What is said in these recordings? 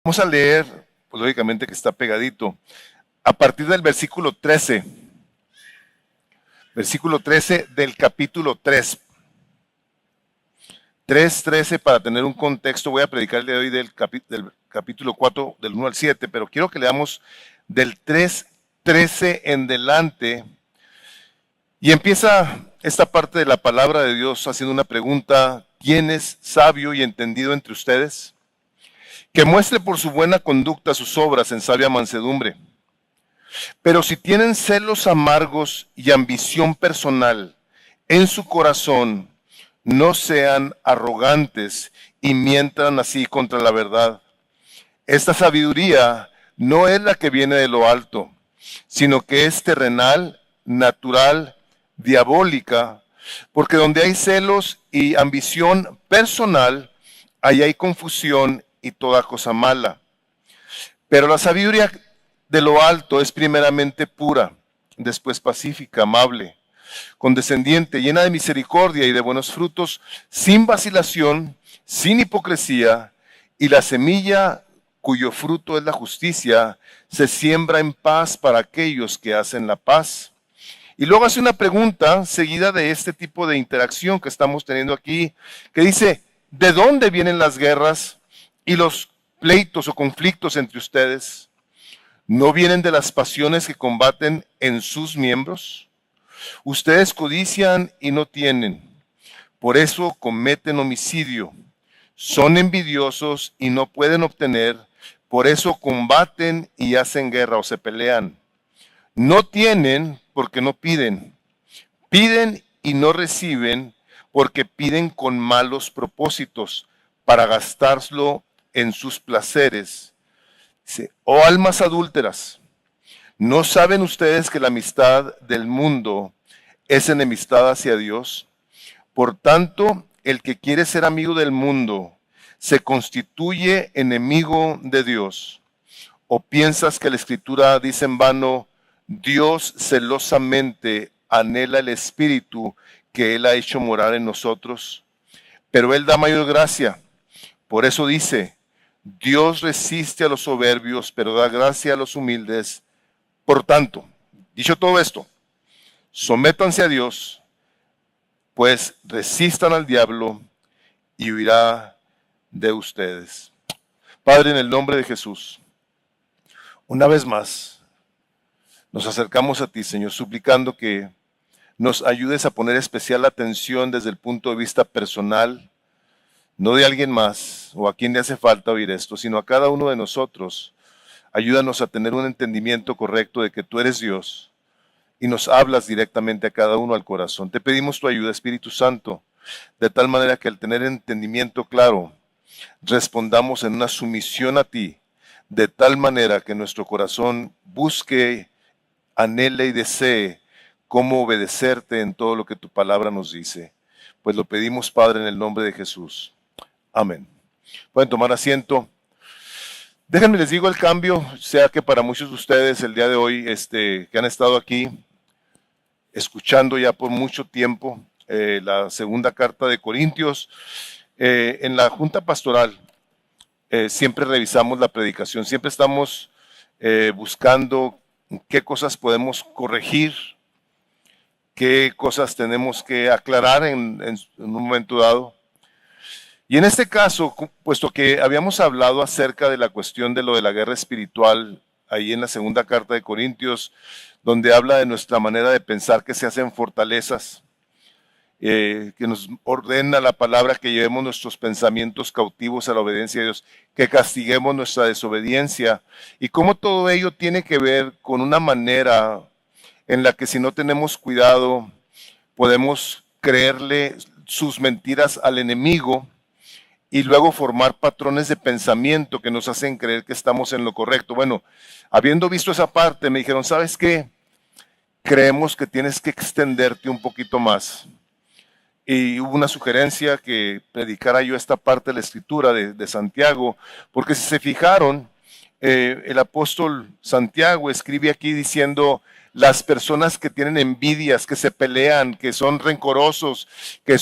Vamos a leer, pues lógicamente que está pegadito, a partir del versículo 13 del capítulo 3. 3:13 para tener un contexto. Voy a predicar el día de hoy del capítulo 4, del 1 al 7, pero quiero que leamos del 3:13 en delante. Y empieza esta parte de la palabra de Dios haciendo una pregunta: ¿quién es sabio y entendido entre ustedes? Que muestre por su buena conducta sus obras en sabia mansedumbre. Pero si tienen celos amargos y ambición personal en su corazón, no sean arrogantes y mientan así contra la verdad. Esta sabiduría no es la que viene de lo alto, sino que es terrenal, natural, diabólica, porque donde hay celos y ambición personal, ahí hay confusión y toda cosa mala. Pero la sabiduría de lo alto es primeramente pura, después pacífica, amable, condescendiente, llena de misericordia y de buenos frutos, sin vacilación, sin hipocresía, y la semilla cuyo fruto es la justicia se siembra en paz para aquellos que hacen la paz. Y luego hace una pregunta seguida de este tipo de interacción que estamos teniendo aquí, que dice: ¿de dónde vienen las guerras y los pleitos o conflictos entre ustedes? ¿No vienen de las pasiones que combaten en sus miembros? Ustedes codician y no tienen, por eso cometen homicidio. Son envidiosos y no pueden obtener, por eso combaten y hacen guerra o se pelean. No tienen porque no piden. Piden y no reciben porque piden con malos propósitos para gastarlo en sus placeres. Dice: oh almas adúlteras, ¿no saben ustedes que la amistad del mundo es enemistad hacia Dios? Por tanto, el que quiere ser amigo del mundo se constituye enemigo de Dios. ¿O piensas que la Escritura dice en vano: Dios celosamente anhela el Espíritu que Él ha hecho morar en nosotros? Pero Él da mayor gracia. Por eso dice: Dios resiste a los soberbios, pero da gracia a los humildes. Por tanto, dicho todo esto, sométanse a Dios, pues resistan al diablo y huirá de ustedes. Padre, en el nombre de Jesús, una vez más nos acercamos a ti, Señor, suplicando que nos ayudes a poner especial atención desde el punto de vista personal, no de alguien más o a quien le hace falta oír esto, sino a cada uno de nosotros. Ayúdanos a tener un entendimiento correcto de que tú eres Dios y nos hablas directamente a cada uno al corazón. Te pedimos tu ayuda, Espíritu Santo, de tal manera que al tener entendimiento claro, respondamos en una sumisión a ti, de tal manera que nuestro corazón busque, anhele y desee cómo obedecerte en todo lo que tu palabra nos dice. Pues lo pedimos, Padre, en el nombre de Jesús. Amén. Pueden tomar asiento. Déjenme les digo el cambio, sea que para muchos de ustedes el día de hoy, que han estado aquí escuchando ya por mucho tiempo la segunda carta de Corintios, en la junta pastoral siempre revisamos la predicación, siempre estamos buscando qué cosas podemos corregir, qué cosas tenemos que aclarar en un momento dado. Y en este caso, puesto que habíamos hablado acerca de la cuestión de lo de la guerra espiritual, ahí en la segunda carta de Corintios, donde habla de nuestra manera de pensar que se hacen fortalezas, que nos ordena la palabra que llevemos nuestros pensamientos cautivos a la obediencia de Dios, que castiguemos nuestra desobediencia, y cómo todo ello tiene que ver con una manera en la que, si no tenemos cuidado, podemos creerle sus mentiras al enemigo y luego formar patrones de pensamiento que nos hacen creer que estamos en lo correcto. Bueno, habiendo visto esa parte, me dijeron: ¿sabes qué? Creemos que tienes que extenderte un poquito más. Y hubo una sugerencia que predicara yo esta parte de la escritura de Santiago, porque si se fijaron, el apóstol Santiago escribe aquí diciendo, las personas que tienen envidias, que se pelean, que son rencorosos, que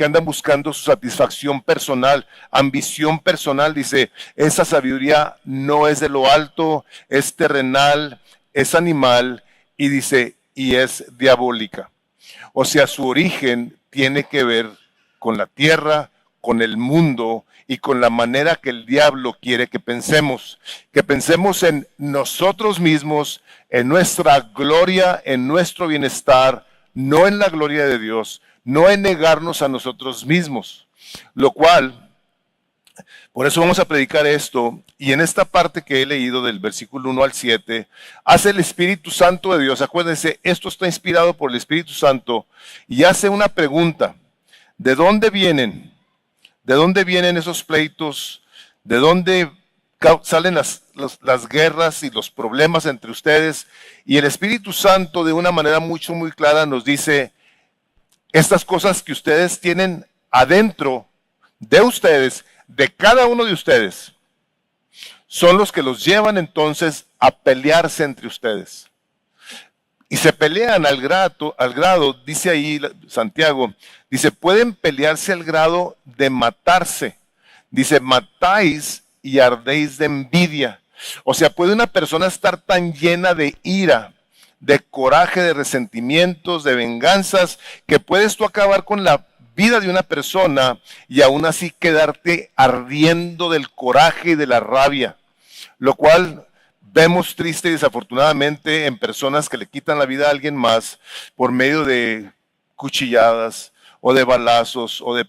andan buscando su satisfacción personal, ambición personal, dice, esa sabiduría no es de lo alto, es terrenal, es animal, y dice, y es diabólica. O sea, su origen tiene que ver con la tierra, con el mundo y con la manera que el diablo quiere que pensemos en nosotros mismos, en nuestra gloria, en nuestro bienestar, no en la gloria de Dios, no en negarnos a nosotros mismos. Lo cual, por eso vamos a predicar esto, y en esta parte que he leído del versículo 1 al 7, hace el Espíritu Santo de Dios, acuérdense, esto está inspirado por el Espíritu Santo, y hace una pregunta, ¿de dónde vienen? ¿De dónde vienen esos pleitos? ¿De dónde salen las guerras y los problemas entre ustedes? Y el Espíritu Santo de una manera muy clara nos dice, estas cosas que ustedes tienen adentro de ustedes, de cada uno de ustedes, son los que los llevan entonces a pelearse entre ustedes. Y se pelean al grado, dice ahí Santiago, dice, pueden pelearse al grado de matarse. Dice, matáis y ardéis de envidia. O sea, puede una persona estar tan llena de ira, de coraje, de resentimientos, de venganzas, que puedes tú acabar con la vida de una persona y aún así quedarte ardiendo del coraje y de la rabia. Lo cual vemos triste y desafortunadamente en personas que le quitan la vida a alguien más por medio de cuchilladas o de balazos o de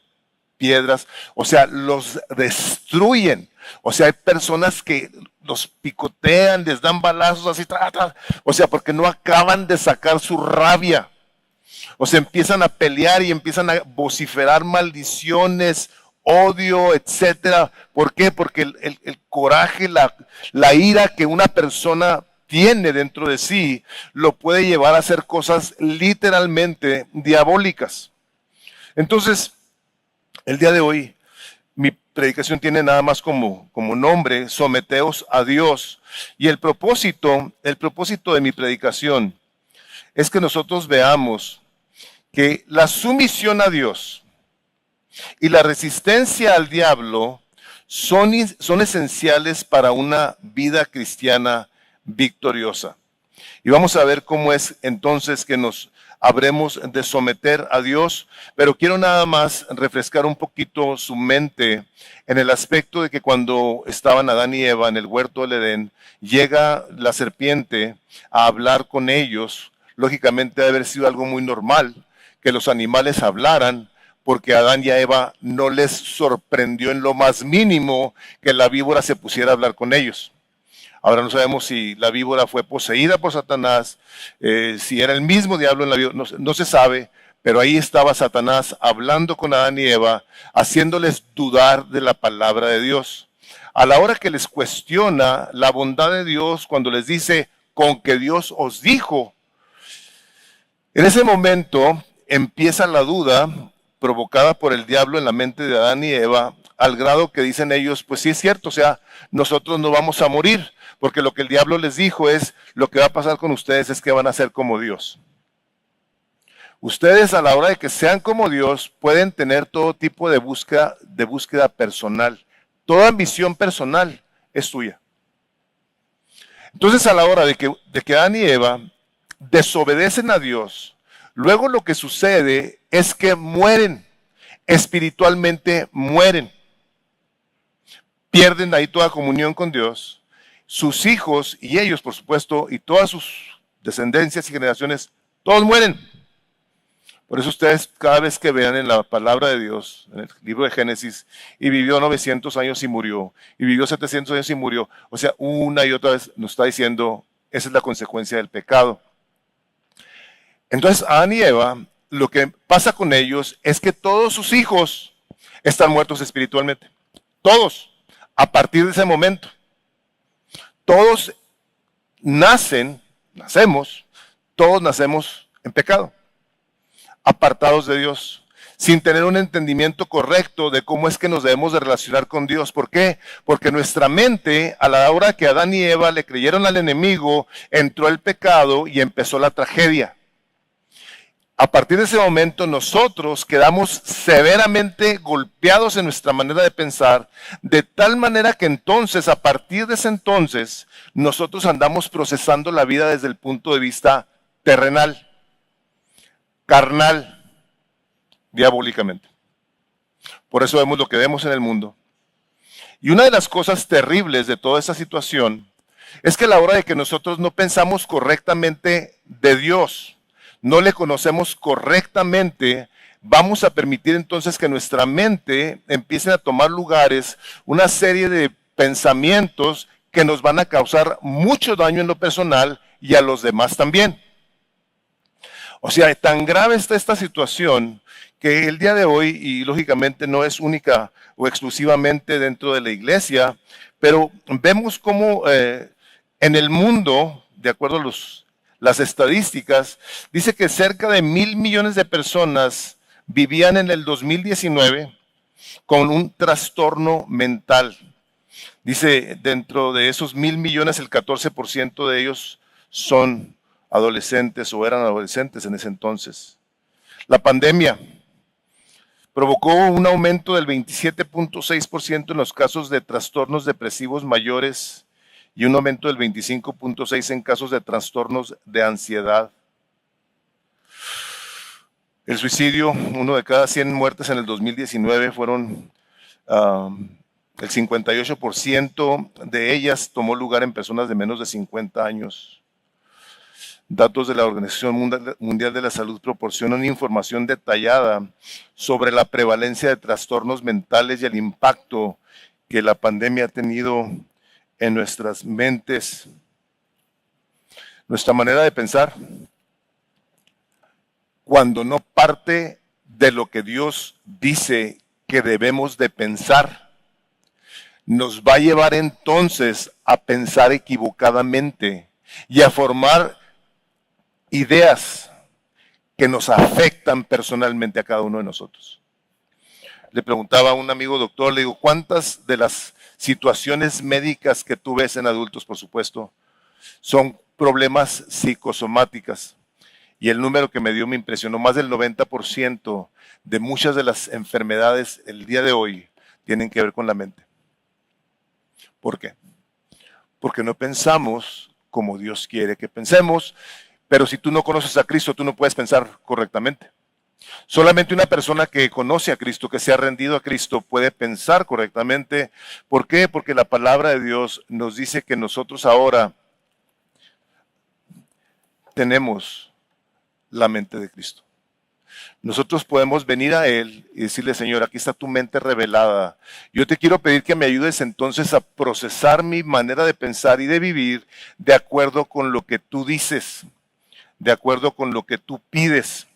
piedras. O sea, los destruyen. O sea, hay personas que los picotean, les dan balazos así, o sea, porque no acaban de sacar su rabia. O sea, empiezan a pelear y empiezan a vociferar maldiciones, odio, etcétera. ¿Por qué? Porque el coraje, la ira que una persona tiene dentro de sí, lo puede llevar a hacer cosas literalmente diabólicas. Entonces, el día de hoy, mi predicación tiene nada más como nombre, someteos a Dios. Y el propósito de mi predicación es que nosotros veamos que la sumisión a Dios y la resistencia al diablo son esenciales para una vida cristiana victoriosa. Y vamos a ver cómo es entonces que nos habremos de someter a Dios, pero quiero nada más refrescar un poquito su mente en el aspecto de que cuando estaban Adán y Eva en el huerto del Edén, llega la serpiente a hablar con ellos. Lógicamente debe haber sido algo muy normal que los animales hablaran, porque a Adán y a Eva no les sorprendió en lo más mínimo que la víbora se pusiera a hablar con ellos. Ahora no sabemos si la víbora fue poseída por Satanás, si era el mismo diablo en la víbora, no se sabe, pero ahí estaba Satanás hablando con Adán y Eva, haciéndoles dudar de la palabra de Dios. A la hora que les cuestiona la bondad de Dios, cuando les dice, con que Dios os dijo, en ese momento empieza la duda provocada por el diablo en la mente de Adán y Eva, al grado que dicen ellos, pues sí es cierto, o sea, nosotros no vamos a morir, porque lo que el diablo les dijo es, lo que va a pasar con ustedes es que van a ser como Dios. Ustedes a la hora de que sean como Dios, pueden tener todo tipo de búsqueda personal. Toda ambición personal es tuya. Entonces a la hora de que Adán y Eva desobedecen a Dios, luego lo que sucede es que mueren, espiritualmente mueren. Pierden ahí toda comunión con Dios. Sus hijos y ellos, por supuesto, y todas sus descendencias y generaciones, todos mueren. Por eso ustedes cada vez que vean en la palabra de Dios, en el libro de Génesis, y vivió 900 años y murió, y vivió 700 años y murió, o sea, una y otra vez nos está diciendo, esa es la consecuencia del pecado. Entonces, Adán y Eva, lo que pasa con ellos es que todos sus hijos están muertos espiritualmente. Todos, a partir de ese momento. Todos todos nacemos en pecado, apartados de Dios, sin tener un entendimiento correcto de cómo es que nos debemos de relacionar con Dios. ¿Por qué? Porque nuestra mente, a la hora que Adán y Eva le creyeron al enemigo, entró el pecado y empezó la tragedia. A partir de ese momento nosotros quedamos severamente golpeados en nuestra manera de pensar, de tal manera que entonces, a partir de ese entonces, nosotros andamos procesando la vida desde el punto de vista terrenal, carnal, diabólicamente. Por eso vemos lo que vemos en el mundo. Y una de las cosas terribles de toda esta situación es que a la hora de que nosotros no pensamos correctamente de Dios, no le conocemos correctamente, vamos a permitir entonces que nuestra mente empiece a tomar lugares, una serie de pensamientos que nos van a causar mucho daño en lo personal y a los demás también. O sea, tan grave está esta situación que el día de hoy, y lógicamente no es única o exclusivamente dentro de la iglesia, pero vemos cómo en el mundo, de acuerdo a las estadísticas, dice que cerca de 1,000 millones de personas vivían en el 2019 con un trastorno mental. Dice, dentro de esos 1,000 millones, el 14% de ellos son adolescentes o eran adolescentes en ese entonces. La pandemia provocó un aumento del 27.6% en los casos de trastornos depresivos mayores y un aumento del 25.6% en casos de trastornos de ansiedad. El suicidio, 1 de cada 100 muertes en el 2019 fueron, el 58% de ellas tomó lugar en personas de menos de 50 años. Datos de la Organización Mundial de la Salud proporcionan información detallada sobre la prevalencia de trastornos mentales y el impacto que la pandemia ha tenido en nuestras mentes, nuestra manera de pensar, cuando no parte de lo que Dios dice que debemos de pensar, nos va a llevar entonces a pensar equivocadamente y a formar ideas que nos afectan personalmente a cada uno de nosotros. Le preguntaba a un amigo doctor, le digo, ¿cuántas de las situaciones médicas que tú ves en adultos, por supuesto, son problemas psicosomáticas? Y el número que me dio me impresionó, más del 90% de muchas de las enfermedades el día de hoy tienen que ver con la mente. ¿Por qué? Porque no pensamos como Dios quiere que pensemos, pero si tú no conoces a Cristo, tú no puedes pensar correctamente. Solamente una persona que conoce a Cristo, que se ha rendido a Cristo, puede pensar correctamente. ¿Por qué? Porque la palabra de Dios nos dice que nosotros ahora tenemos la mente de Cristo. Nosotros podemos venir a Él y decirle, Señor, aquí está tu mente revelada. Yo te quiero pedir que me ayudes entonces a procesar mi manera de pensar y de vivir de acuerdo con lo que tú dices, de acuerdo con lo que tú pides.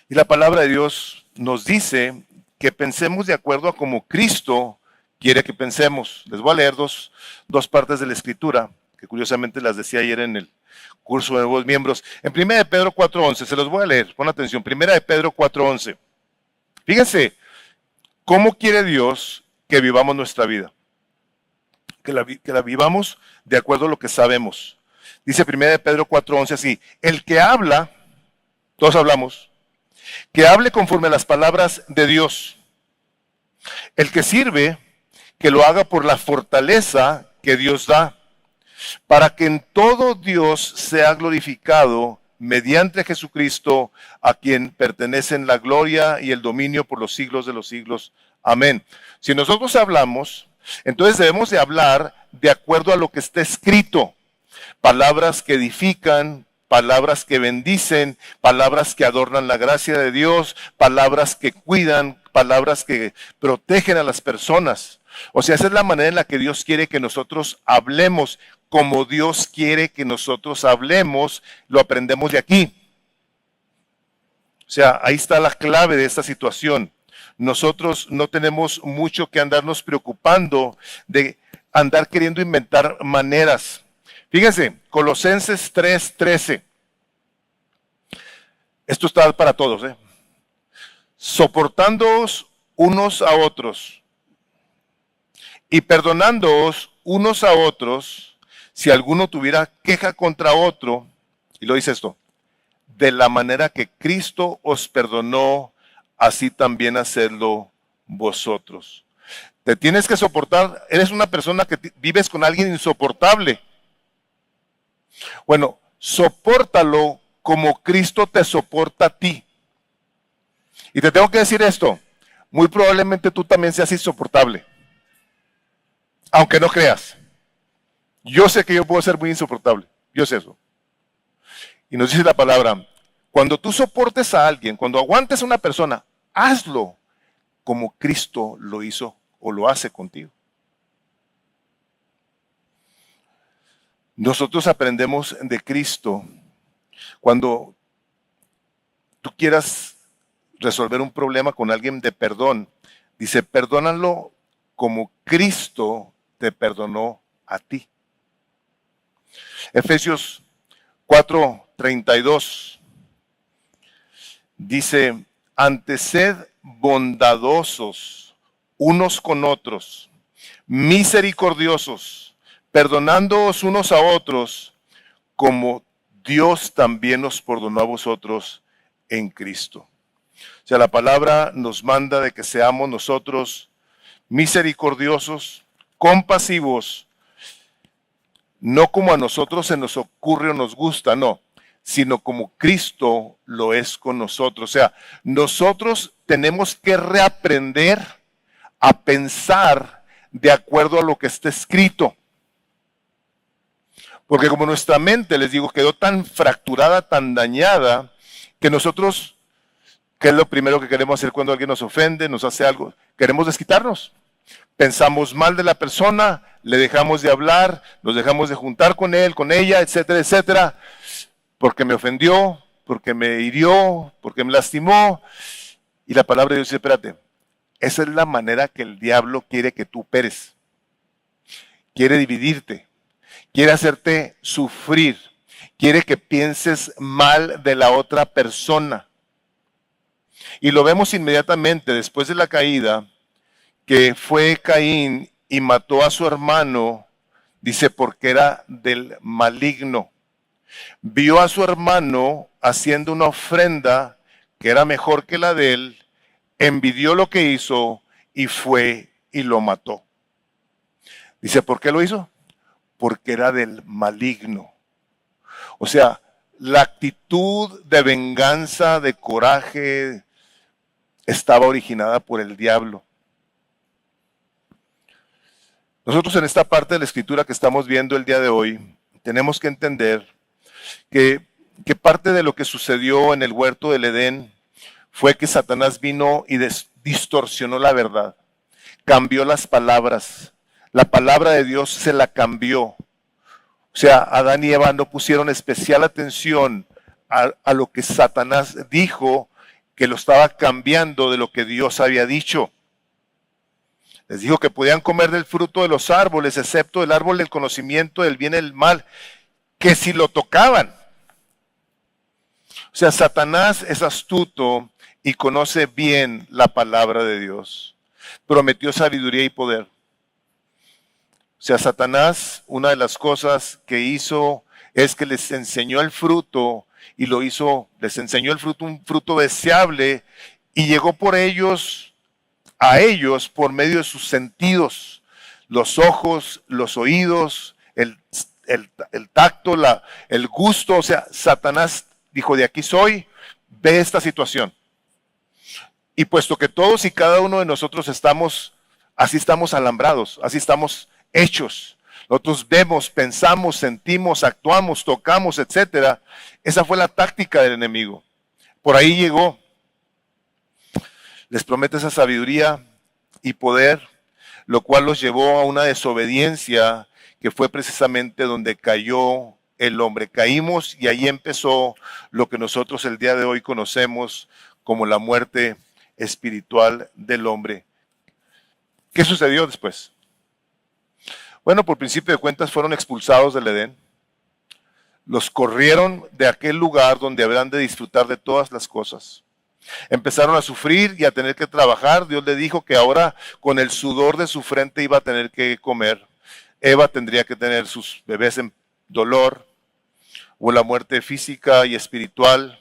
Y la palabra de Dios nos dice que pensemos de acuerdo a como Cristo quiere que pensemos. Les voy a leer dos partes de la Escritura, que curiosamente las decía ayer en el curso de nuevos miembros. En 1 de Pedro 4:11, se los voy a leer, pon atención. 1 de Pedro 4:11. Fíjense, ¿cómo quiere Dios que vivamos nuestra vida? Que la vivamos de acuerdo a lo que sabemos. Dice 1 de Pedro 4:11 así, el que habla, todos hablamos, que hable conforme a las palabras de Dios. El que sirve, que lo haga por la fortaleza que Dios da, para que en todo Dios sea glorificado mediante Jesucristo, a quien pertenecen la gloria y el dominio por los siglos de los siglos. Amén. Si nosotros hablamos, entonces debemos de hablar de acuerdo a lo que está escrito. Palabras que edifican, palabras que bendicen, palabras que adornan la gracia de Dios, palabras que cuidan, palabras que protegen a las personas. O sea, esa es la manera en la que Dios quiere que nosotros hablemos. Como Dios quiere que nosotros hablemos, lo aprendemos de aquí. O sea, ahí está la clave de esta situación. Nosotros no tenemos mucho que andarnos preocupando de andar queriendo inventar maneras. Fíjense, Colosenses 3:13. Esto está para todos, soportándoos unos a otros y perdonándoos unos a otros, si alguno tuviera queja contra otro, y lo dice esto, de la manera que Cristo os perdonó, así también hacedlo vosotros. Te tienes que soportar, eres una persona que vives con alguien insoportable. Bueno, sopórtalo como Cristo te soporta a ti. Y te tengo que decir esto, muy probablemente tú también seas insoportable. Aunque no creas. Yo sé que yo puedo ser muy insoportable. Yo sé eso. Y nos dice la palabra, cuando tú soportes a alguien, cuando aguantes a una persona, hazlo como Cristo lo hizo o lo hace contigo. Nosotros aprendemos de Cristo cuando tú quieras resolver un problema con alguien de perdón. Dice, perdónalo como Cristo te perdonó a ti. Efesios 4:32 dice, antes sed bondadosos unos con otros, misericordiosos, perdonándoos unos a otros, como Dios también nos perdonó a vosotros en Cristo. O sea, la palabra nos manda de que seamos nosotros misericordiosos, compasivos, no como a nosotros se nos ocurre o nos gusta, no, sino como Cristo lo es con nosotros. O sea, nosotros tenemos que reaprender a pensar de acuerdo a lo que está escrito. Porque como nuestra mente, les digo, quedó tan fracturada, tan dañada, que nosotros, ¿qué es lo primero que queremos hacer cuando alguien nos ofende, nos hace algo? Queremos desquitarnos. Pensamos mal de la persona, le dejamos de hablar, nos dejamos de juntar con él, con ella, etcétera, etcétera, porque me ofendió, porque me hirió, porque me lastimó. Y la palabra de Dios dice, espérate, esa es la manera que el diablo quiere que tú operes. Quiere dividirte, quiere hacerte sufrir, quiere que pienses mal de la otra persona. Y lo vemos inmediatamente después de la caída, que fue Caín y mató a su hermano, dice, porque era del maligno. Vio a su hermano haciendo una ofrenda que era mejor que la de él, envidió lo que hizo y fue y lo mató. Dice, ¿por qué lo hizo? Porque era del maligno. O sea, la actitud de venganza, de coraje, estaba originada por el diablo. Nosotros en esta parte de la escritura que estamos viendo el día de hoy, tenemos que entender que parte de lo que sucedió en el huerto del Edén fue que Satanás vino y distorsionó la verdad, cambió las palabras, la palabra de Dios se la cambió. O sea, Adán y Eva no pusieron especial atención a lo que Satanás dijo, que lo estaba cambiando de lo que Dios había dicho. Les dijo que podían comer del fruto de los árboles, excepto el árbol del conocimiento del bien y del mal, que si lo tocaban. O sea, Satanás es astuto y conoce bien la palabra de Dios. Prometió sabiduría y poder. O sea, Satanás, una de las cosas que hizo es que les enseñó el fruto y lo hizo, les enseñó el fruto, un fruto deseable, y llegó por ellos, a ellos, por medio de sus sentidos, los ojos, los oídos, el tacto, el gusto. O sea, Satanás dijo, de aquí soy, ve esta situación. Y puesto que todos y cada uno de nosotros así estamos alambrados, así estamos hechos. Nosotros vemos, pensamos, sentimos, actuamos, tocamos, etcétera. Esa fue la táctica del enemigo. Por ahí llegó. Les promete esa sabiduría y poder, lo cual los llevó a una desobediencia que fue precisamente donde cayó el hombre. Caímos y ahí empezó lo que nosotros el día de hoy conocemos como la muerte espiritual del hombre. ¿Qué sucedió después? Bueno, por principio de cuentas fueron expulsados del Edén. Los corrieron de aquel lugar donde habrán de disfrutar de todas las cosas. Empezaron a sufrir y a tener que trabajar. Dios le dijo que ahora con el sudor de su frente iba a tener que comer. Eva tendría que tener sus bebés en dolor. Hubo la muerte física y espiritual.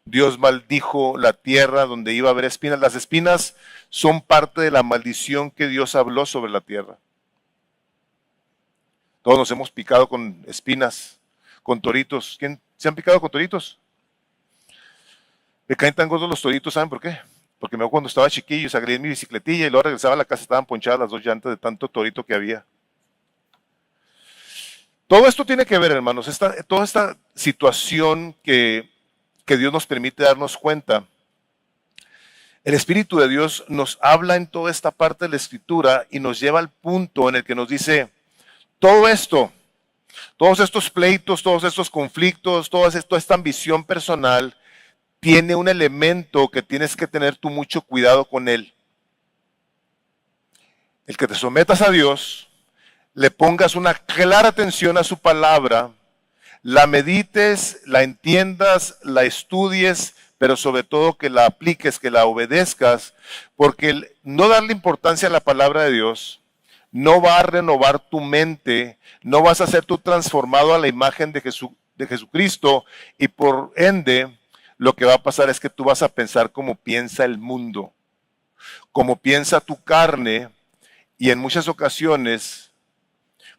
Dios maldijo la tierra donde iba a haber espinas. Las espinas son parte de la maldición que Dios habló sobre la tierra. Todos nos hemos picado con espinas, con toritos. ¿Quién se han picado con toritos? Me caen tan gordos los toritos, ¿saben por qué? Porque me acuerdo cuando estaba chiquillo, salí en mi bicicletilla y luego regresaba a la casa, estaban ponchadas las dos llantas de tanto torito que había. Todo esto tiene que ver, hermanos, toda esta situación que Dios nos permite darnos cuenta. El Espíritu de Dios nos habla en toda esta parte de la Escritura y nos lleva al punto en el que nos dice, todo esto, todos estos pleitos, todos estos conflictos, toda esta ambición personal, tiene un elemento que tienes que tener tú mucho cuidado con él. El que te sometas a Dios, le pongas una clara atención a su palabra, la medites, la entiendas, la estudies, pero sobre todo que la apliques, que la obedezcas, porque el no darle importancia a la palabra de Dios no va a renovar tu mente, no vas a ser tú transformado a la imagen de Jesucristo y por ende lo que va a pasar es que tú vas a pensar como piensa el mundo, como piensa tu carne y en muchas ocasiones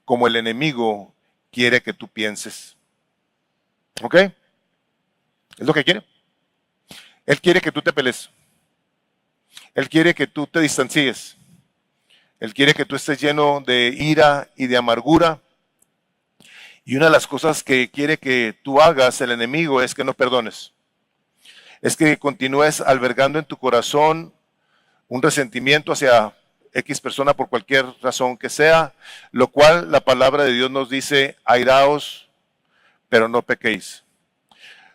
como el enemigo quiere que tú pienses. ¿Ok? Es lo que quiere. Él quiere que tú te pelees. Él quiere que tú te distancies. Él quiere que tú estés lleno de ira y de amargura. Y una de las cosas que quiere que tú hagas, el enemigo, es que no perdones. Es que continúes albergando en tu corazón un resentimiento hacia X persona por cualquier razón que sea, lo cual la palabra de Dios nos dice, airaos, pero no pequéis.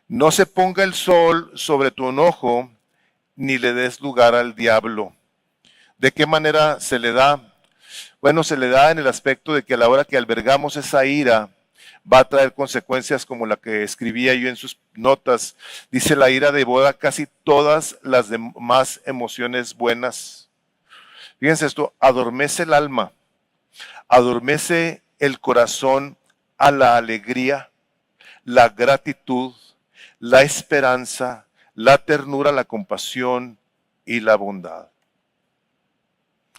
No se ponga el sol sobre tu enojo, ni le des lugar al diablo. ¿De qué manera se le da? Bueno, se le da en el aspecto de que a la hora que albergamos esa ira, va a traer consecuencias como la que escribía yo en sus notas. Dice, la ira devora casi todas las demás emociones buenas. Fíjense esto, adormece el alma, adormece el corazón a la alegría, la gratitud, la esperanza, la ternura, la compasión y la bondad.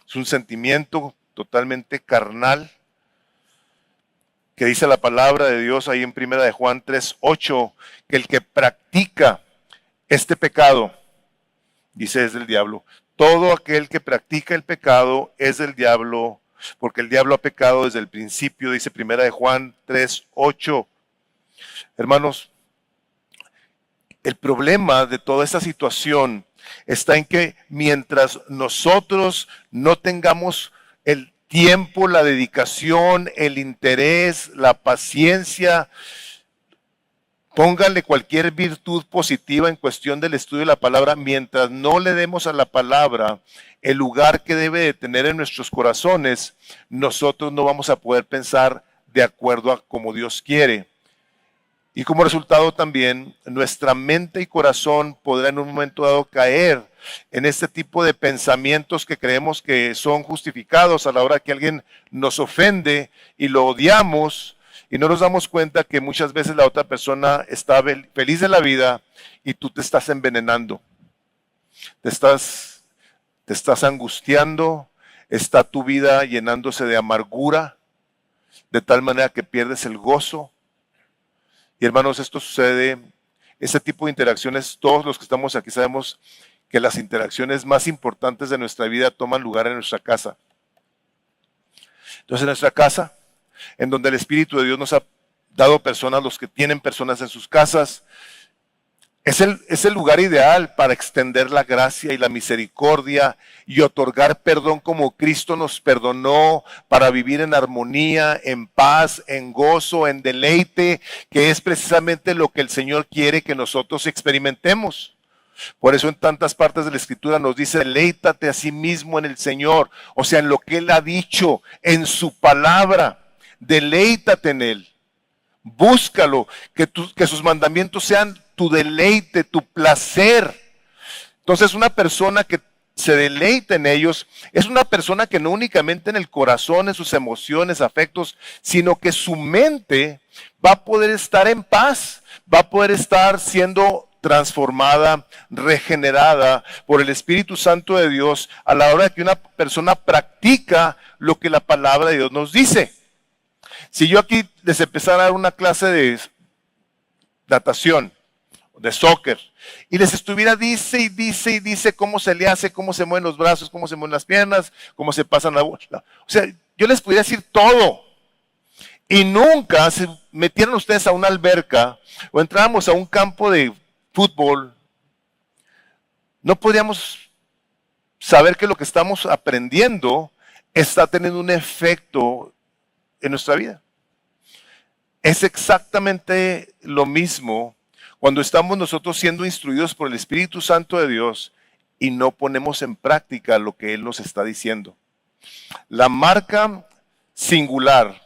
Es un sentimiento totalmente carnal que dice la palabra de Dios ahí en 1 de Juan 3:8, que el que practica este pecado, dice, es del diablo. Todo aquel que practica el pecado es del diablo, porque el diablo ha pecado desde el principio, dice 1 de Juan 3:8. Hermanos, el problema de toda esta situación está en que mientras nosotros no tengamos el tiempo, la dedicación, el interés, la paciencia, póngale cualquier virtud positiva en cuestión del estudio de la palabra, mientras no le demos a la palabra el lugar que debe de tener en nuestros corazones, nosotros no vamos a poder pensar de acuerdo a como Dios quiere. Y como resultado también, nuestra mente y corazón podrá en un momento dado caer en este tipo de pensamientos que creemos que son justificados a la hora que alguien nos ofende y lo odiamos y no nos damos cuenta que muchas veces la otra persona está feliz de la vida y tú te estás envenenando. Te estás angustiando, está tu vida llenándose de amargura, de tal manera que pierdes el gozo. Y hermanos, esto sucede, este tipo de interacciones, todos los que estamos aquí sabemos que las interacciones más importantes de nuestra vida toman lugar en nuestra casa. Entonces, en nuestra casa, en donde el Espíritu de Dios nos ha dado personas, los que tienen personas en sus casas, es el lugar ideal para extender la gracia y la misericordia y otorgar perdón como Cristo nos perdonó, para vivir en armonía, en paz, en gozo, en deleite, que es precisamente lo que el Señor quiere que nosotros experimentemos. Por eso en tantas partes de la Escritura nos dice, deleítate a sí mismo en el Señor, o sea, en lo que Él ha dicho, en su palabra, deleítate en Él. Búscalo, que sus mandamientos sean tu deleite, tu placer. Entonces, una persona que se deleita en ellos es una persona que no únicamente en el corazón, en sus emociones, afectos, sino que su mente va a poder estar en paz, va a poder estar siendo transformada, regenerada por el Espíritu Santo de Dios a la hora de que una persona practica lo que la palabra de Dios nos dice. Si yo aquí les empezara a dar una clase de natación, de soccer, y les estuviera dice y dice y dice cómo se le hace, cómo se mueven los brazos, cómo se mueven las piernas, cómo se pasan la bola. O sea, yo les pudiera decir todo. Y nunca se metieran ustedes a una alberca o entráramos a un campo de fútbol, no podríamos saber que lo que estamos aprendiendo está teniendo un efecto en nuestra vida. Es exactamente lo mismo cuando estamos nosotros siendo instruidos por el Espíritu Santo de Dios y no ponemos en práctica lo que Él nos está diciendo. La marca singular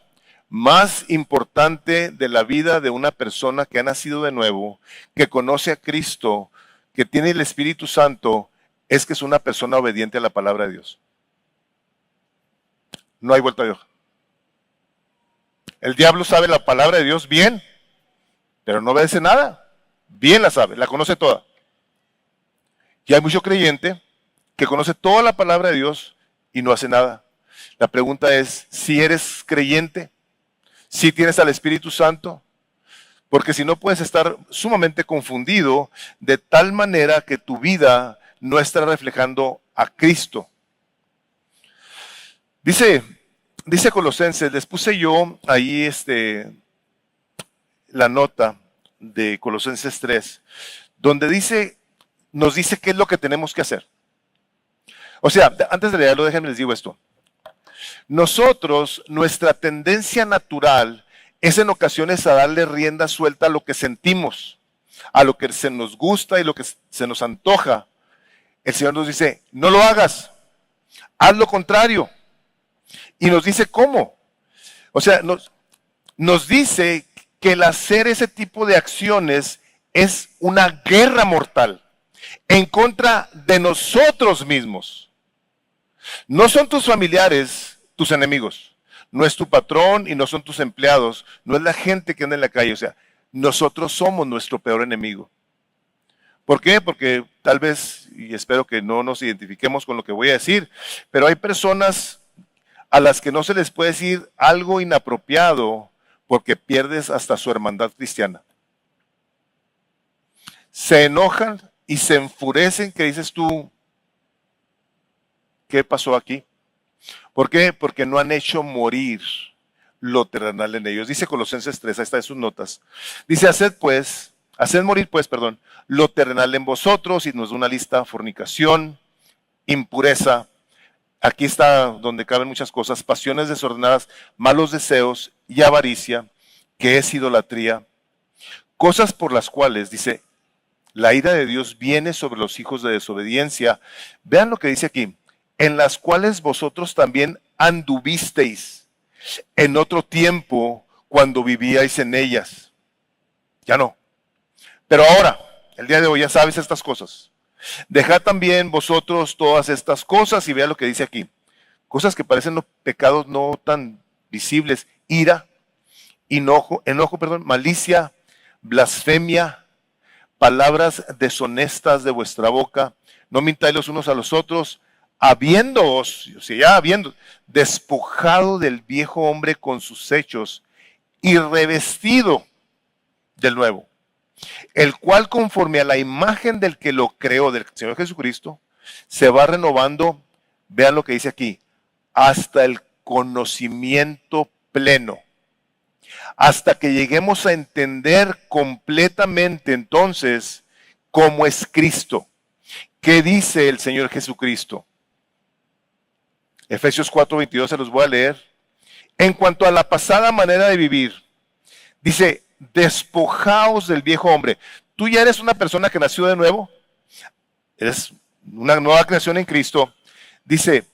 más importante de la vida de una persona que ha nacido de nuevo, que conoce a Cristo, que tiene el Espíritu Santo, es que es una persona obediente a la palabra de Dios. No hay vuelta de hoja. El diablo sabe la palabra de Dios bien, pero no obedece nada. Bien la sabe, la conoce toda. Y hay mucho creyente que conoce toda la palabra de Dios y no hace nada. La pregunta es, si eres creyente, si tienes al Espíritu Santo, porque si no puedes estar sumamente confundido de tal manera que tu vida no está reflejando a Cristo. Dice Colosenses, les puse yo ahí la nota de Colosenses 3, donde nos dice qué es lo que tenemos que hacer. O sea, antes de leerlo, déjenme les digo esto. Nosotros, nuestra tendencia natural es en ocasiones a darle rienda suelta a lo que sentimos, a lo que se nos gusta y lo que se nos antoja. El Señor nos dice, no lo hagas, haz lo contrario. Y nos dice cómo. O sea, nos dice que el hacer ese tipo de acciones es una guerra mortal en contra de nosotros mismos. No son tus familiares tus enemigos, no es tu patrón y no son tus empleados, no es la gente que anda en la calle, o sea, nosotros somos nuestro peor enemigo. ¿Por qué? Porque tal vez, y espero que no nos identifiquemos con lo que voy a decir, pero hay personas a las que no se les puede decir algo inapropiado porque pierdes hasta su hermandad cristiana. Se enojan y se enfurecen que dices tú, ¿qué pasó aquí? ¿Por qué? Porque no han hecho morir lo terrenal en ellos. Dice Colosenses 3, ahí está en sus notas. Dice, haced morir lo terrenal en vosotros, y nos da una lista: fornicación, impureza. Aquí está donde caben muchas cosas: pasiones desordenadas, malos deseos y avaricia, que es idolatría. Cosas por las cuales, dice, la ira de Dios viene sobre los hijos de desobediencia. Vean lo que dice aquí: en las cuales vosotros también anduvisteis en otro tiempo cuando vivíais en ellas. Ya no. Pero ahora, el día de hoy, ya sabes estas cosas. Dejad también vosotros todas estas cosas, y vean lo que dice aquí. Cosas que parecen los pecados no tan visibles: ira, enojo, malicia, blasfemia, palabras deshonestas de vuestra boca. No mintáis los unos a los otros, habiéndoos, o sea, ya habiendo despojado del viejo hombre con sus hechos y revestido del nuevo, el cual conforme a la imagen del que lo creó, del Señor Jesucristo, se va renovando, vean lo que dice aquí, hasta el conocimiento pleno, hasta que lleguemos a entender completamente entonces cómo es Cristo. ¿Qué dice el Señor Jesucristo? Efesios 4:22 se los voy a leer. En cuanto a la pasada manera de vivir, dice, despojaos del viejo hombre. Tú ya eres una persona que nació de nuevo, eres una nueva creación en Cristo. Dice,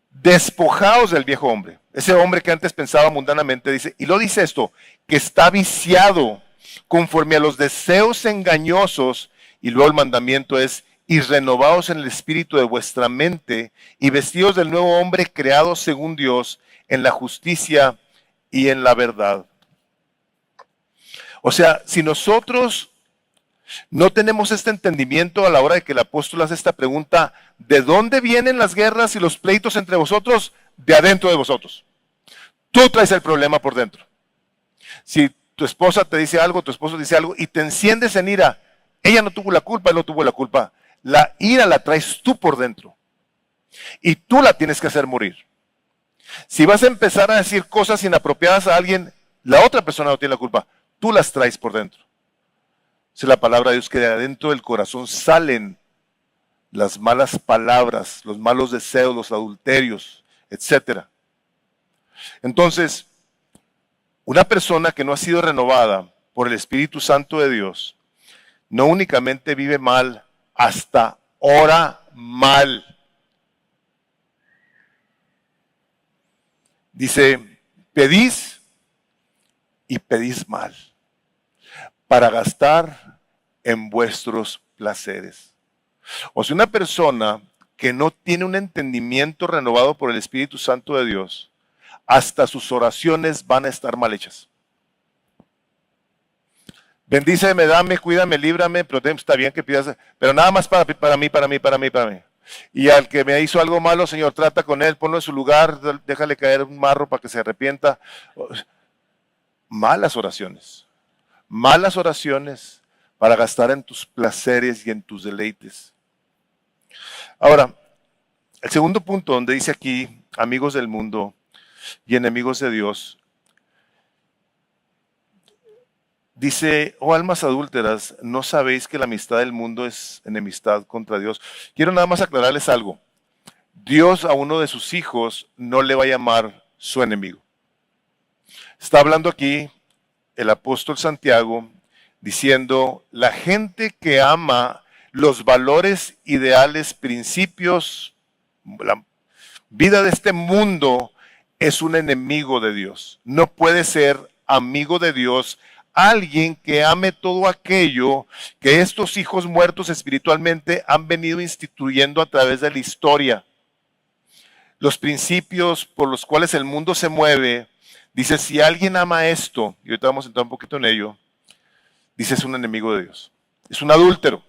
despojaos del viejo hombre, ese hombre que antes pensaba mundanamente, dice, y lo dice esto, que está viciado conforme a los deseos engañosos, y luego el mandamiento es, y renovados en el espíritu de vuestra mente y vestidos del nuevo hombre creado según Dios en la justicia y en la verdad. O sea, si nosotros no tenemos este entendimiento a la hora de que el apóstol hace esta pregunta, ¿de dónde vienen las guerras y los pleitos entre vosotros? De adentro de vosotros. Tú traes el problema por dentro. Si tu esposa te dice algo, tu esposo dice algo y te enciendes en ira, ella no tuvo la culpa, él no tuvo la culpa. La ira la traes tú por dentro y tú la tienes que hacer morir. Si vas a empezar a decir cosas inapropiadas a alguien, la otra persona no tiene la culpa, tú las traes por dentro. Es la palabra de Dios que de adentro del corazón salen las malas palabras, los malos deseos, los adulterios, etc. Entonces, una persona que no ha sido renovada por el Espíritu Santo de Dios, no únicamente vive mal, hasta ora mal. Dice, pedís y pedís mal, para gastar en vuestros placeres. O sea, una persona que no tiene un entendimiento renovado por el Espíritu Santo de Dios, hasta sus oraciones van a estar mal hechas. Bendíceme, dame, cuídame, líbrame, protégeme, está bien que pidas, pero nada más para mí. Y al que me hizo algo malo, Señor, trata con él, ponlo en su lugar, déjale caer un marro para que se arrepienta. Malas oraciones para gastar en tus placeres y en tus deleites. Ahora, el segundo punto donde dice aquí, amigos del mundo y enemigos de Dios, dice, oh almas adúlteras, ¿no sabéis que la amistad del mundo es enemistad contra Dios? Quiero nada más aclararles algo. Dios a uno de sus hijos no le va a llamar su enemigo. Está hablando aquí el apóstol Santiago diciendo, la gente que ama los valores, ideales, principios, la vida de este mundo es un enemigo de Dios. No puede ser amigo de Dios alguien que ame todo aquello que estos hijos muertos espiritualmente han venido instituyendo a través de la historia. Los principios por los cuales el mundo se mueve, dice, si alguien ama esto, y ahorita vamos a entrar un poquito en ello, dice, es un enemigo de Dios. Es un adúltero.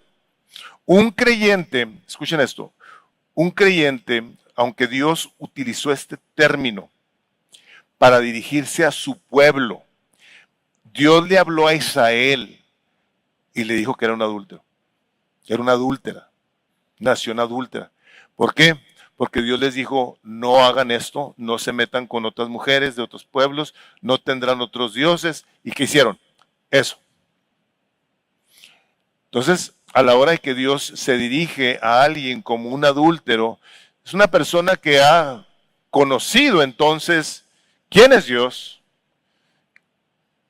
Un creyente, escuchen esto, un creyente, aunque Dios utilizó este término para dirigirse a su pueblo, Dios le habló a Israel y le dijo que era un adúltero. Era una adúltera, nación adúltera. ¿Por qué? Porque Dios les dijo, no hagan esto, no se metan con otras mujeres de otros pueblos, no tendrán otros dioses. ¿Y qué hicieron? Eso. Entonces, a la hora de que Dios se dirige a alguien como un adúltero, es una persona que ha conocido entonces quién es Dios,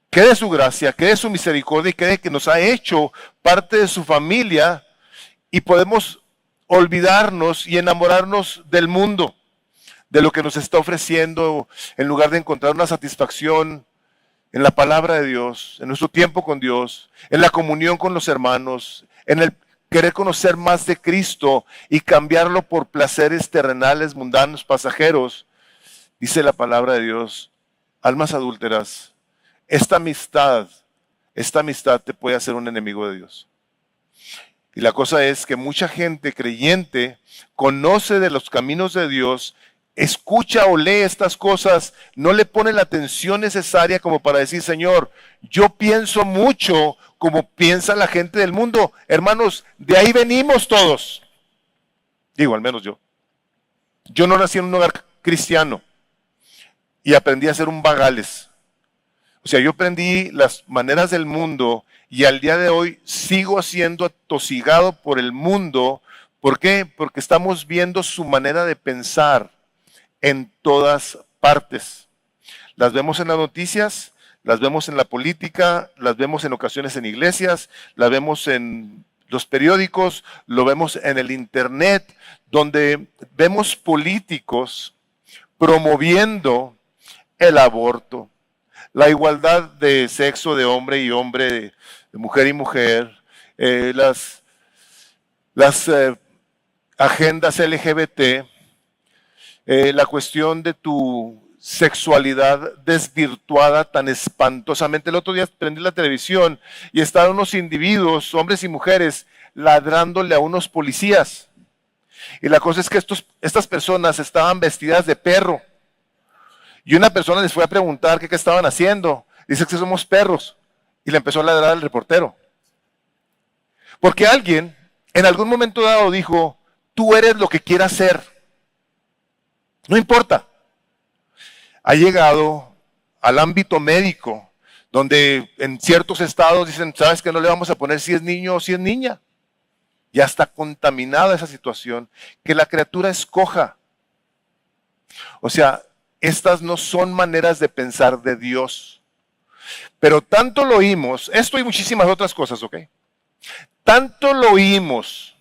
qué de su gracia, qué de su misericordia y qué de que nos ha hecho parte de su familia y podemos olvidarnos y enamorarnos del mundo, de lo que nos está ofreciendo, en lugar de encontrar una satisfacción en la palabra de Dios, en nuestro tiempo con Dios, en la comunión con los hermanos, en el querer conocer más de Cristo y cambiarlo por placeres terrenales, mundanos, pasajeros. Dice la palabra de Dios, almas adúlteras, esta amistad te puede hacer un enemigo de Dios. Y la cosa es que mucha gente creyente conoce de los caminos de Dios, escucha o lee estas cosas, no le pone la atención necesaria como para decir, Señor, yo pienso mucho como piensa la gente del mundo. Hermanos, de ahí venimos todos. Digo, al menos yo. Yo no nací en un hogar cristiano y aprendí a ser un vagales. O sea, yo aprendí las maneras del mundo y al día de hoy sigo siendo atosigado por el mundo. ¿Por qué? Porque estamos viendo su manera de pensar en todas partes. Las vemos en las noticias, las vemos en la política, las vemos en ocasiones en iglesias, las vemos en los periódicos, lo vemos en el internet, donde vemos políticos promoviendo el aborto, la igualdad de sexo de hombre y hombre, de mujer y mujer, las las agendas LGBT, la cuestión de tu sexualidad desvirtuada tan espantosamente. El otro día prendí la televisión y estaban unos individuos, hombres y mujeres, ladrándole a unos policías. Y la cosa es que estas personas estaban vestidas de perro. Y una persona les fue a preguntar qué estaban haciendo. Dice que somos perros. Y le empezó a ladrar al reportero. Porque alguien en algún momento dado dijo, tú eres lo que quieras ser. No importa. Ha llegado al ámbito médico, donde en ciertos estados dicen, ¿sabes que no le vamos a poner si es niño o si es niña? Ya está contaminada esa situación, que la criatura escoja. O sea, estas no son maneras de pensar de Dios. Pero tanto lo oímos, esto y muchísimas otras cosas, ¿ok? Tanto lo oímos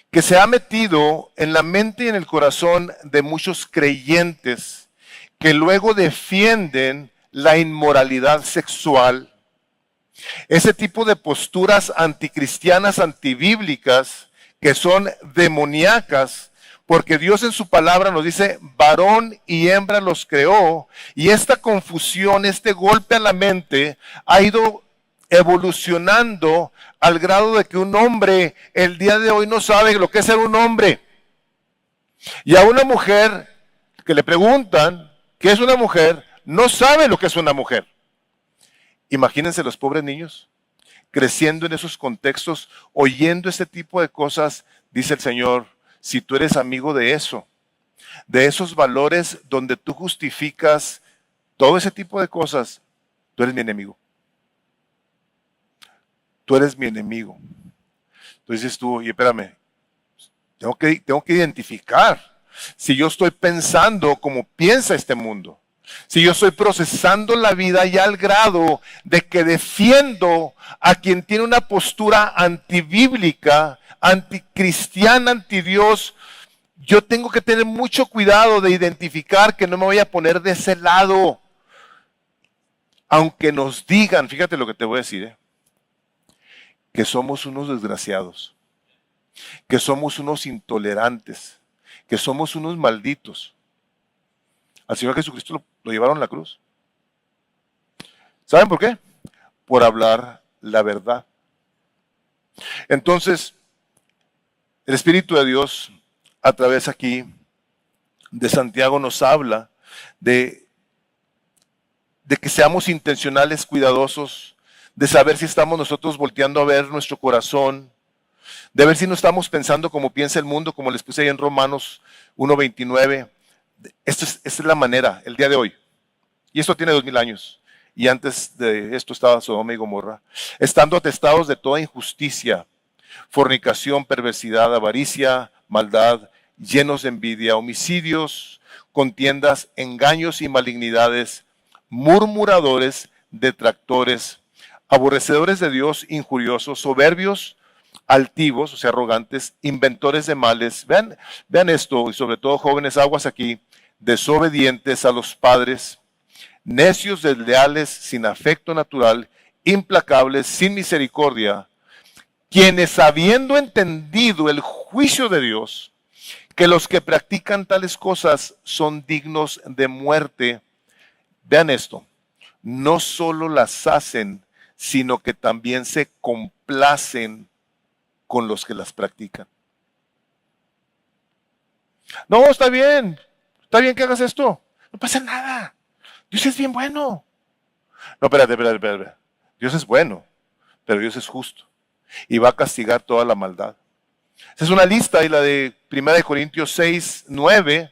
que se ha metido en la mente y en el corazón de muchos creyentes que luego defienden la inmoralidad sexual. Ese tipo de posturas anticristianas, antibíblicas, que son demoníacas, porque Dios en su palabra nos dice, varón y hembra los creó, y esta confusión, este golpe a la mente, ha ido evolucionando al grado de que un hombre el día de hoy no sabe lo que es ser un hombre. Y a una mujer que le preguntan qué es una mujer, no sabe lo que es una mujer. Imagínense los pobres niños creciendo en esos contextos, oyendo este tipo de cosas, dice el Señor, si tú eres amigo de eso, de esos valores donde tú justificas todo ese tipo de cosas, tú eres mi enemigo. Tú eres mi enemigo. Entonces dices tú, oye, espérame, tengo que identificar si yo estoy pensando como piensa este mundo. Si yo estoy procesando la vida ya al grado de que defiendo a quien tiene una postura antibíblica, anticristiana, antidios, yo tengo que tener mucho cuidado de identificar que no me voy a poner de ese lado. Aunque nos digan, fíjate lo que te voy a decir, que somos unos desgraciados, que somos unos intolerantes, que somos unos malditos. Al Señor Jesucristo lo llevaron a la cruz. ¿Saben por qué? Por hablar la verdad. Entonces, el Espíritu de Dios, a través aquí de Santiago, nos habla de que seamos intencionales, cuidadosos, de saber si estamos nosotros volteando a ver nuestro corazón, de ver si no estamos pensando como piensa el mundo, como les puse ahí en Romanos 1:29. Esta es la manera, el día de hoy. Y esto tiene 2000 años. Y antes de esto estaba Sodoma y Gomorra. Estando atestados de toda injusticia, fornicación, perversidad, avaricia, maldad, llenos de envidia, homicidios, contiendas, engaños y malignidades, murmuradores, detractores, aborrecedores de Dios, injuriosos, soberbios, altivos, o sea, arrogantes, inventores de males. Vean esto, y sobre todo jóvenes, aguas aquí, desobedientes a los padres, necios, desleales, sin afecto natural, implacables, sin misericordia, quienes habiendo entendido el juicio de Dios, que los que practican tales cosas son dignos de muerte. Vean esto, no solo las hacen, sino que también se complacen con los que las practican. No, está bien que hagas esto, no pasa nada, Dios es bien bueno. No, espérate. Dios es bueno, pero Dios es justo y va a castigar toda la maldad. Esa es una lista, y la de 1 Corintios 6:9,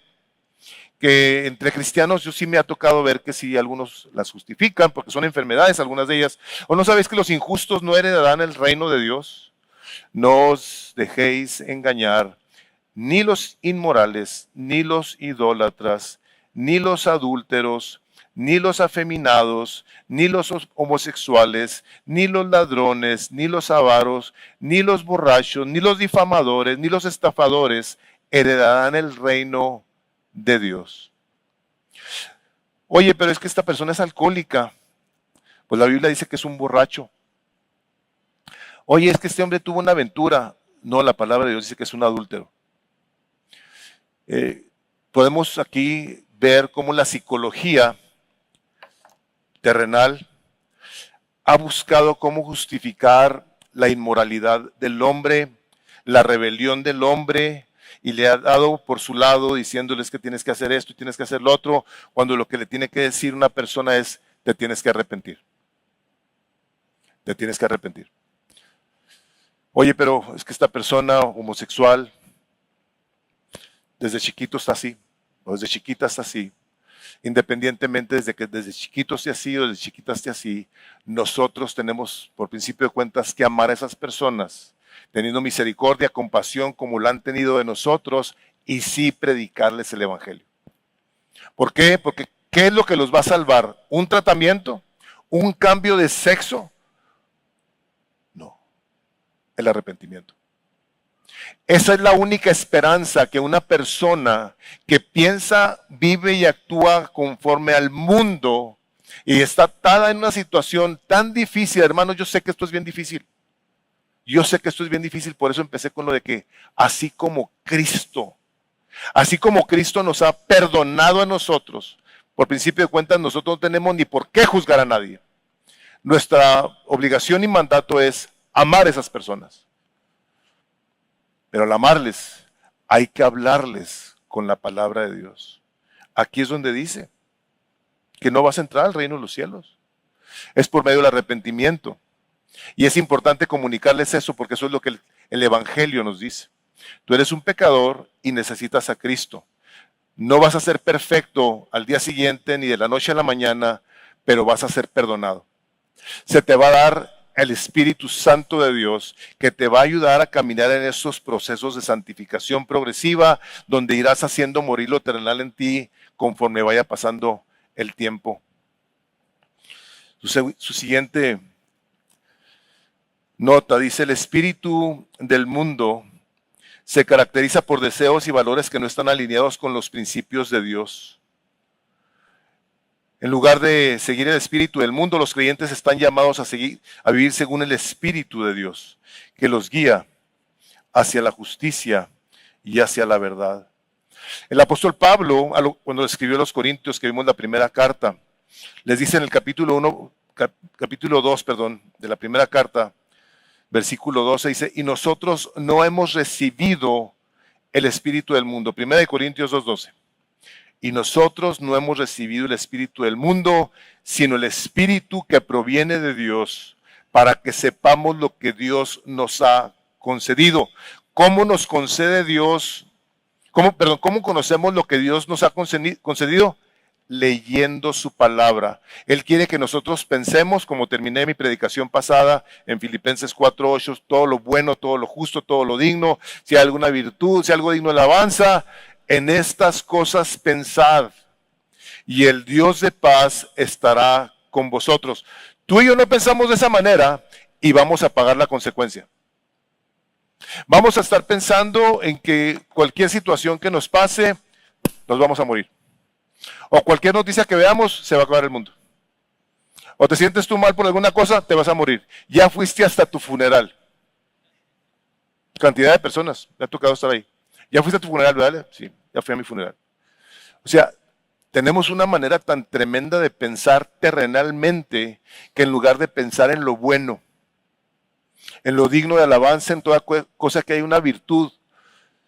que entre cristianos yo sí me ha tocado ver que sí, algunos las justifican porque son enfermedades, algunas de ellas. ¿O no sabéis que los injustos no heredarán el reino de Dios? No os dejéis engañar, ni los inmorales, ni los idólatras, ni los adúlteros, ni los afeminados, ni los homosexuales, ni los ladrones, ni los avaros, ni los borrachos, ni los difamadores, ni los estafadores heredarán el reino de Dios. Oye, pero es que esta persona es alcohólica. Pues la Biblia dice que es un borracho. Oye, es que este hombre tuvo una aventura. No, la palabra de Dios dice que es un adúltero. Podemos aquí ver cómo la psicología terrenal ha buscado cómo justificar la inmoralidad del hombre, la rebelión del hombre, y le ha dado por su lado diciéndoles que tienes que hacer esto y tienes que hacer lo otro, cuando lo que le tiene que decir una persona es, te tienes que arrepentir. Te tienes que arrepentir. Oye, pero es que esta persona homosexual desde chiquito está así, o desde chiquita está así. Independientemente desde que desde chiquito esté así o desde chiquita esté así, nosotros tenemos por principio de cuentas que amar a esas personas, teniendo misericordia, compasión como la han tenido de nosotros, y sí predicarles el evangelio. ¿Por qué? Porque ¿qué es lo que los va a salvar? ¿Un tratamiento? ¿Un cambio de sexo? No, el arrepentimiento. Esa es la única esperanza que una persona que piensa, vive y actúa conforme al mundo y está atada en una situación tan difícil. Hermanos, yo sé que esto es bien difícil. Yo sé que esto es bien difícil, por eso empecé con lo de que así como Cristo nos ha perdonado a nosotros, por principio de cuentas nosotros no tenemos ni por qué juzgar a nadie. Nuestra obligación y mandato es amar a esas personas. Pero al amarles, hay que hablarles con la palabra de Dios. Aquí es donde dice que no vas a entrar al reino de los cielos. Es por medio del arrepentimiento. Y es importante comunicarles eso porque eso es lo que el Evangelio nos dice. Tú eres un pecador y necesitas a Cristo. No vas a ser perfecto al día siguiente ni de la noche a la mañana, pero vas a ser perdonado. Se te va a dar el Espíritu Santo de Dios que te va a ayudar a caminar en esos procesos de santificación progresiva donde irás haciendo morir lo terrenal en ti conforme vaya pasando el tiempo. Su siguiente nota dice: el espíritu del mundo se caracteriza por deseos y valores que no están alineados con los principios de Dios. En lugar de seguir el espíritu del mundo, los creyentes están llamados a vivir según el Espíritu de Dios, que los guía hacia la justicia y hacia la verdad. El apóstol Pablo, cuando escribió a los Corintios, que vimos la primera carta, les dice en el capítulo 2, de la primera carta, versículo 12, dice: y nosotros no hemos recibido el espíritu del mundo. Primera de Corintios 2:12. Y nosotros no hemos recibido el espíritu del mundo, sino el espíritu que proviene de Dios, para que sepamos lo que Dios nos ha concedido. ¿Cómo nos concede Dios? ¿Cómo conocemos lo que Dios nos ha concedido? Leyendo su palabra. Él quiere que nosotros pensemos, como terminé mi predicación pasada en Filipenses 4:8, todo lo bueno, todo lo justo, todo lo digno, si hay alguna virtud, si hay algo digno de alabanza, en estas cosas pensad, y el Dios de paz estará con vosotros. Tú y yo no pensamos de esa manera y vamos a pagar la consecuencia. Vamos a estar pensando en que cualquier situación que nos pase, nos vamos a morir. O cualquier noticia que veamos, se va a acabar el mundo. O te sientes tú mal por alguna cosa, te vas a morir. Ya fuiste hasta tu funeral. Cantidad de personas, me ha tocado estar ahí. ¿Ya fuiste a tu funeral, verdad? Sí, ya fui a mi funeral. O sea, tenemos una manera tan tremenda de pensar terrenalmente que en lugar de pensar en lo bueno, en lo digno de alabanza, en toda cosa que hay una virtud,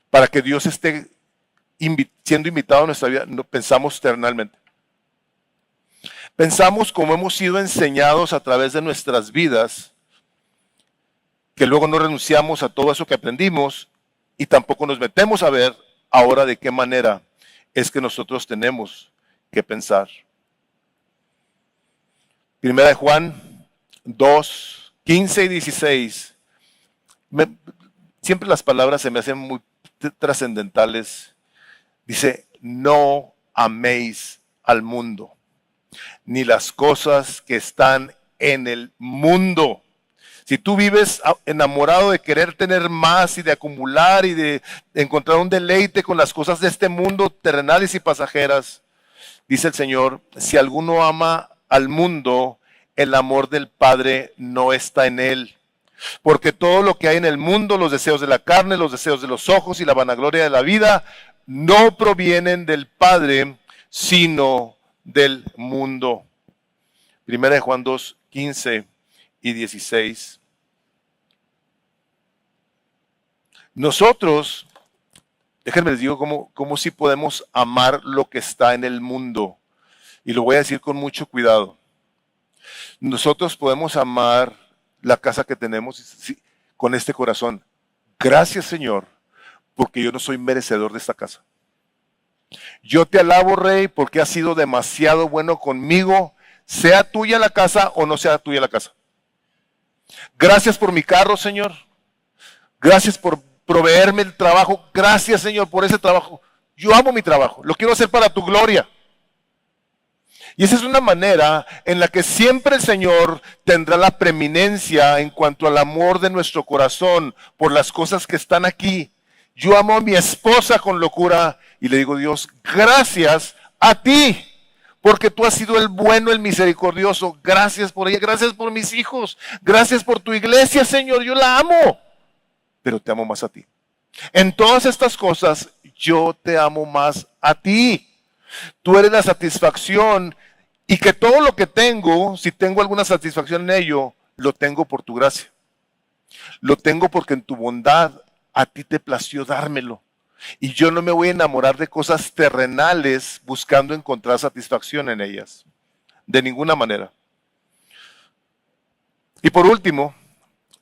para que Dios esté siendo invitado a nuestra vida, no pensamos terrenalmente. Pensamos como hemos sido enseñados a través de nuestras vidas, que luego no renunciamos a todo eso que aprendimos y tampoco nos metemos a ver ahora de qué manera es que nosotros tenemos que pensar. Primera de Juan 2, 15 y 16. Siempre las palabras se me hacen muy trascendentales. Dice: no améis al mundo, ni las cosas que están en el mundo. Si tú vives enamorado de querer tener más y de acumular y de encontrar un deleite con las cosas de este mundo, terrenales y pasajeras, dice el Señor: si alguno ama al mundo, el amor del Padre no está en él. Porque todo lo que hay en el mundo, los deseos de la carne, los deseos de los ojos y la vanagloria de la vida, no provienen del Padre, sino del mundo. Primera de Juan 2, 15 y 16. Nosotros, déjenme les digo cómo sí podemos amar lo que está en el mundo. Y lo voy a decir con mucho cuidado. Nosotros podemos amar la casa que tenemos con este corazón. Gracias, Señor, porque yo no soy merecedor de esta casa. Yo te alabo, Rey, porque has sido demasiado bueno conmigo, sea tuya la casa o no sea tuya la casa. Gracias por mi carro, Señor. Gracias por proveerme el trabajo. Gracias, Señor, por ese trabajo. Yo amo mi trabajo. Lo quiero hacer para tu gloria. Y esa es una manera en la que siempre el Señor tendrá la preeminencia en cuanto al amor de nuestro corazón por las cosas que están aquí. Yo amo a mi esposa con locura y le digo, Dios, gracias a ti, porque tú has sido el bueno, el misericordioso. Gracias por ella, gracias por mis hijos, gracias por tu iglesia, Señor, yo la amo, pero te amo más a ti. En todas estas cosas, yo te amo más a ti. Tú eres la satisfacción y que todo lo que tengo, si tengo alguna satisfacción en ello, lo tengo por tu gracia. Lo tengo porque en tu bondad a ti te plació dármelo. Y yo no me voy a enamorar de cosas terrenales buscando encontrar satisfacción en ellas. De ninguna manera. Y por último,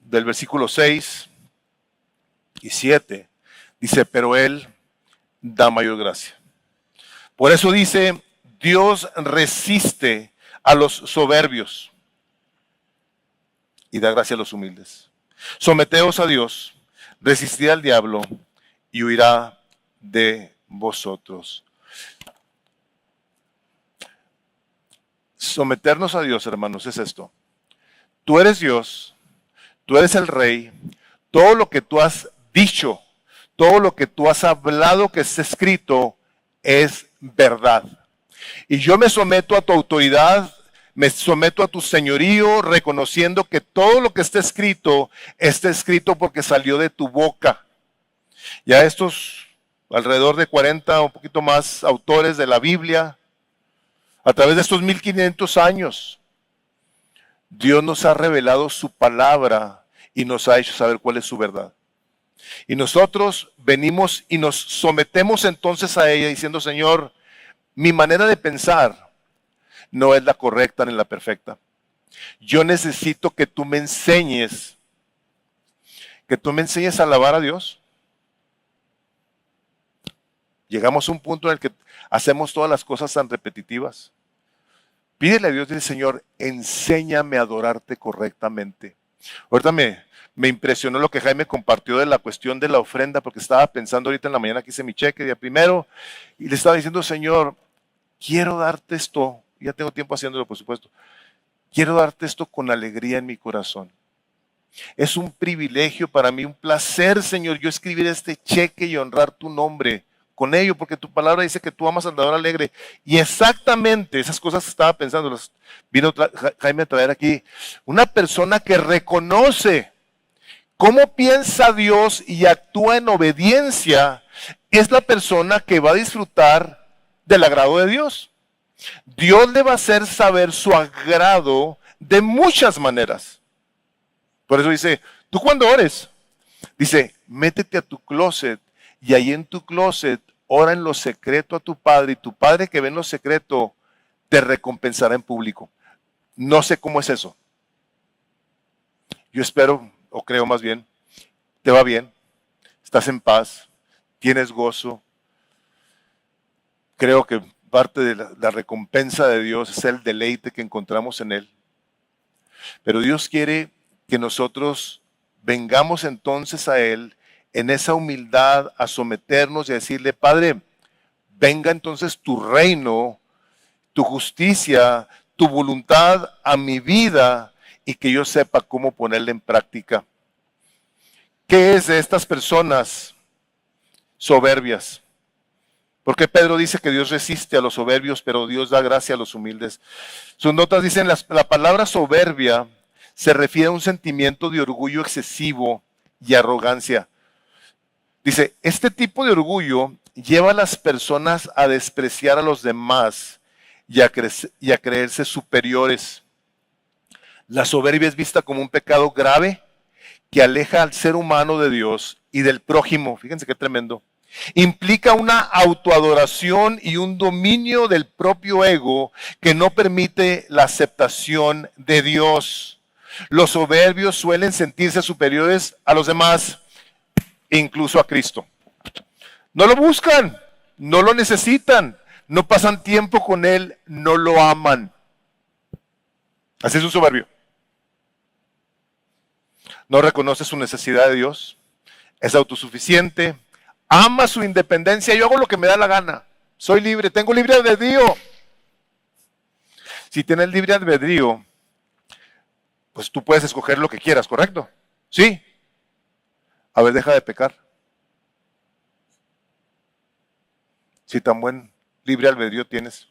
del versículo 6 y 7, dice, pero Él da mayor gracia. Por eso dice, Dios resiste a los soberbios y da gracia a los humildes. Someteos a Dios, resistid al diablo y huirá de vosotros. Someternos a Dios, hermanos, es esto. Tú eres Dios, tú eres el Rey, todo lo que tú has dicho, todo lo que tú has hablado que está escrito es verdad. Y yo me someto a tu autoridad, me someto a tu señorío, reconociendo que todo lo que está escrito porque salió de tu boca. Ya estos alrededor de 40 o un poquito más autores de la Biblia, a través de estos 1500 años, Dios nos ha revelado su palabra y nos ha hecho saber cuál es su verdad. Y nosotros venimos y nos sometemos entonces a ella diciendo, Señor, mi manera de pensar no es la correcta ni la perfecta. Yo necesito que tú me enseñes a alabar a Dios. Llegamos a un punto en el que hacemos todas las cosas tan repetitivas. Pídele a Dios, dice, Señor, enséñame a adorarte correctamente. Ahorita me impresionó lo que Jaime compartió de la cuestión de la ofrenda, porque estaba pensando ahorita en la mañana que hice mi cheque día primero, y le estaba diciendo, Señor, quiero darte esto, ya tengo tiempo haciéndolo, por supuesto, quiero darte esto con alegría en mi corazón. Es un privilegio para mí, un placer, Señor, yo escribir este cheque y honrar tu nombre con ello, porque tu palabra dice que tú amas al dador alegre. Y exactamente esas cosas que estaba pensando, las vino Jaime a traer aquí. Una persona que reconoce cómo piensa Dios y actúa en obediencia, es la persona que va a disfrutar del agrado de Dios. Dios le va a hacer saber su agrado de muchas maneras. Por eso dice, tú cuando ores, dice, métete a tu closet y ahí en tu closet ora en lo secreto a tu Padre y tu Padre que ve en lo secreto te recompensará en público. No sé cómo es eso. Yo espero, o creo más bien, te va bien, estás en paz, tienes gozo. Creo que parte de la recompensa de Dios es el deleite que encontramos en Él. Pero Dios quiere que nosotros vengamos entonces a Él en esa humildad a someternos y a decirle, Padre, venga entonces tu reino, tu justicia, tu voluntad a mi vida y que yo sepa cómo ponerla en práctica. ¿Qué es de estas personas soberbias? Porque Pedro dice que Dios resiste a los soberbios, pero Dios da gracia a los humildes. Sus notas dicen, la palabra soberbia se refiere a un sentimiento de orgullo excesivo y arrogancia. Dice, este tipo de orgullo lleva a las personas a despreciar a los demás y a creerse superiores. La soberbia es vista como un pecado grave que aleja al ser humano de Dios y del prójimo. Fíjense qué tremendo. Implica una autoadoración y un dominio del propio ego que no permite la aceptación de Dios. Los soberbios suelen sentirse superiores a los demás, incluso a Cristo. No lo buscan, no lo necesitan, no pasan tiempo con Él, no lo aman. Así es un soberbio. No reconoce su necesidad de Dios, es autosuficiente, ama su independencia. Yo hago lo que me da la gana, soy libre, tengo libre albedrío. Si tienes libre albedrío, pues tú puedes escoger lo que quieras, ¿correcto? Sí. A ver, deja de pecar. Si tan buen libre albedrío tienes.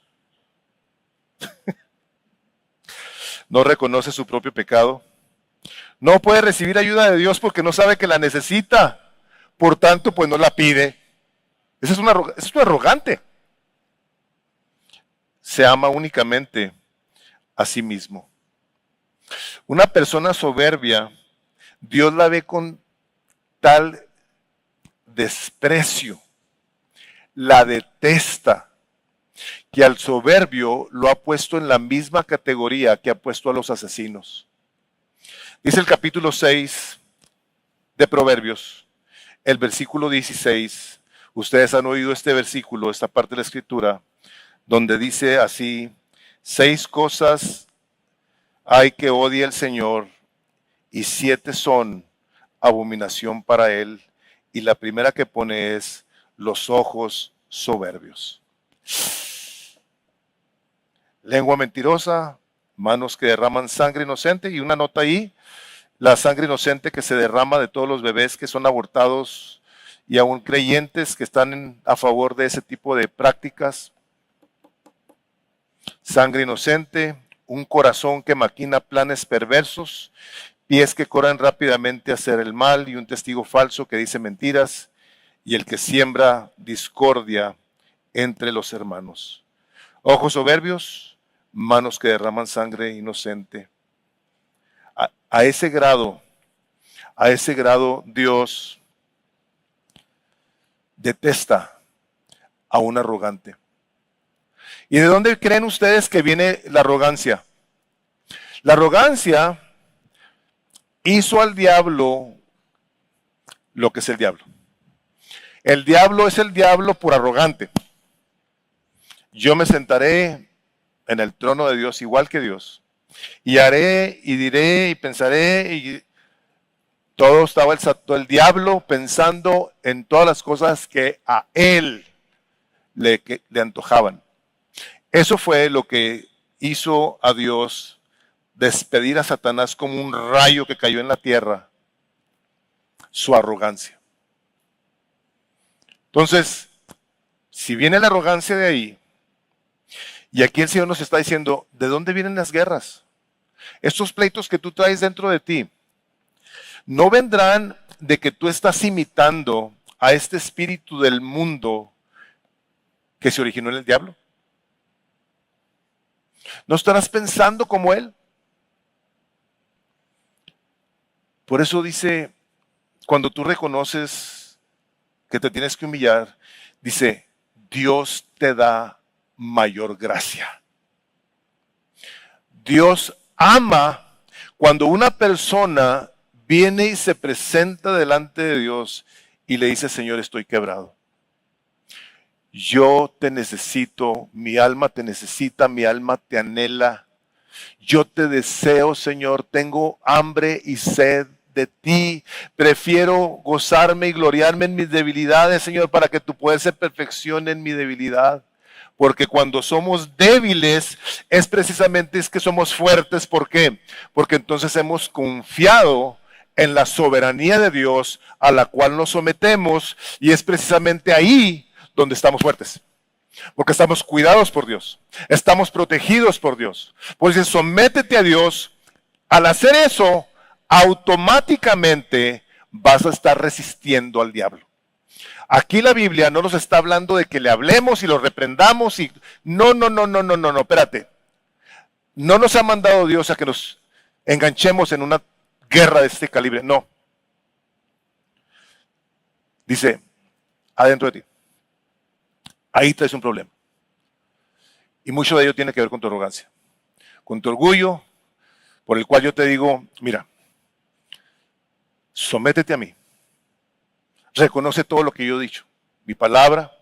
No reconoce su propio pecado. No puede recibir ayuda de Dios porque no sabe que la necesita. Por tanto, pues no la pide. Eso es un arrogante. Se ama únicamente a sí mismo. Una persona soberbia, Dios la ve con tal desprecio, la detesta, que al soberbio lo ha puesto en la misma categoría que ha puesto a los asesinos. Dice el capítulo 6 de Proverbios, el versículo 16. Ustedes han oído este versículo, esta parte de la escritura, donde dice así: 6 cosas hay que odia el Señor y 7 son abominación para Él. Y la primera que pone es los ojos soberbios. Lengua mentirosa, manos que derraman sangre inocente, y una nota ahí, la sangre inocente que se derrama de todos los bebés que son abortados y aún creyentes que están a favor de ese tipo de prácticas. Sangre inocente, un corazón que maquina planes perversos, pies que corren rápidamente a hacer el mal y un testigo falso que dice mentiras, y el que siembra discordia entre los hermanos. Ojos soberbios, manos que derraman sangre inocente. A ese grado Dios detesta a un arrogante. ¿Y de dónde creen ustedes que viene la arrogancia? La arrogancia hizo al diablo lo que es el diablo. El diablo es el diablo por arrogante. Yo me sentaré en el trono de Dios igual que Dios. Y haré, y diré, y pensaré, y todo estaba el diablo pensando en todas las cosas que a él le antojaban. Eso fue lo que hizo a Dios despedir a Satanás como un rayo que cayó en la tierra, su arrogancia. Entonces, si viene la arrogancia de ahí, y aquí el Señor nos está diciendo, ¿de dónde vienen las guerras? Estos pleitos que tú traes dentro de ti, ¿no vendrán de que tú estás imitando a este espíritu del mundo que se originó en el diablo? ¿No estarás pensando como él? Por eso dice, cuando tú reconoces que te tienes que humillar, dice, Dios te da mayor gracia. Dios ama cuando una persona viene y se presenta delante de Dios y le dice, Señor, estoy quebrado. Yo te necesito, mi alma te necesita, mi alma te anhela. Yo te deseo, Señor, tengo hambre y sed de ti. Prefiero gozarme y gloriarme en mis debilidades, Señor, para que tu poder se perfeccione en mi debilidad. Porque cuando somos débiles es precisamente que somos fuertes. ¿Por qué? Porque entonces hemos confiado en la soberanía de Dios a la cual nos sometemos, y es precisamente ahí donde estamos fuertes. Porque estamos cuidados por Dios, estamos protegidos por Dios. Pues dice, sométete a Dios, Al hacer eso, automáticamente vas a estar resistiendo al diablo. Aquí la Biblia no nos está hablando de que le hablemos y lo reprendamos y no, espérate. No nos ha mandado Dios a que nos enganchemos en una guerra de este calibre, no. Dice, adentro de ti. Ahí traes un problema. Y mucho de ello tiene que ver con tu arrogancia, con tu orgullo, por el cual yo te digo, mira, sométete a mí. Reconoce todo lo que yo he dicho. Mi palabra.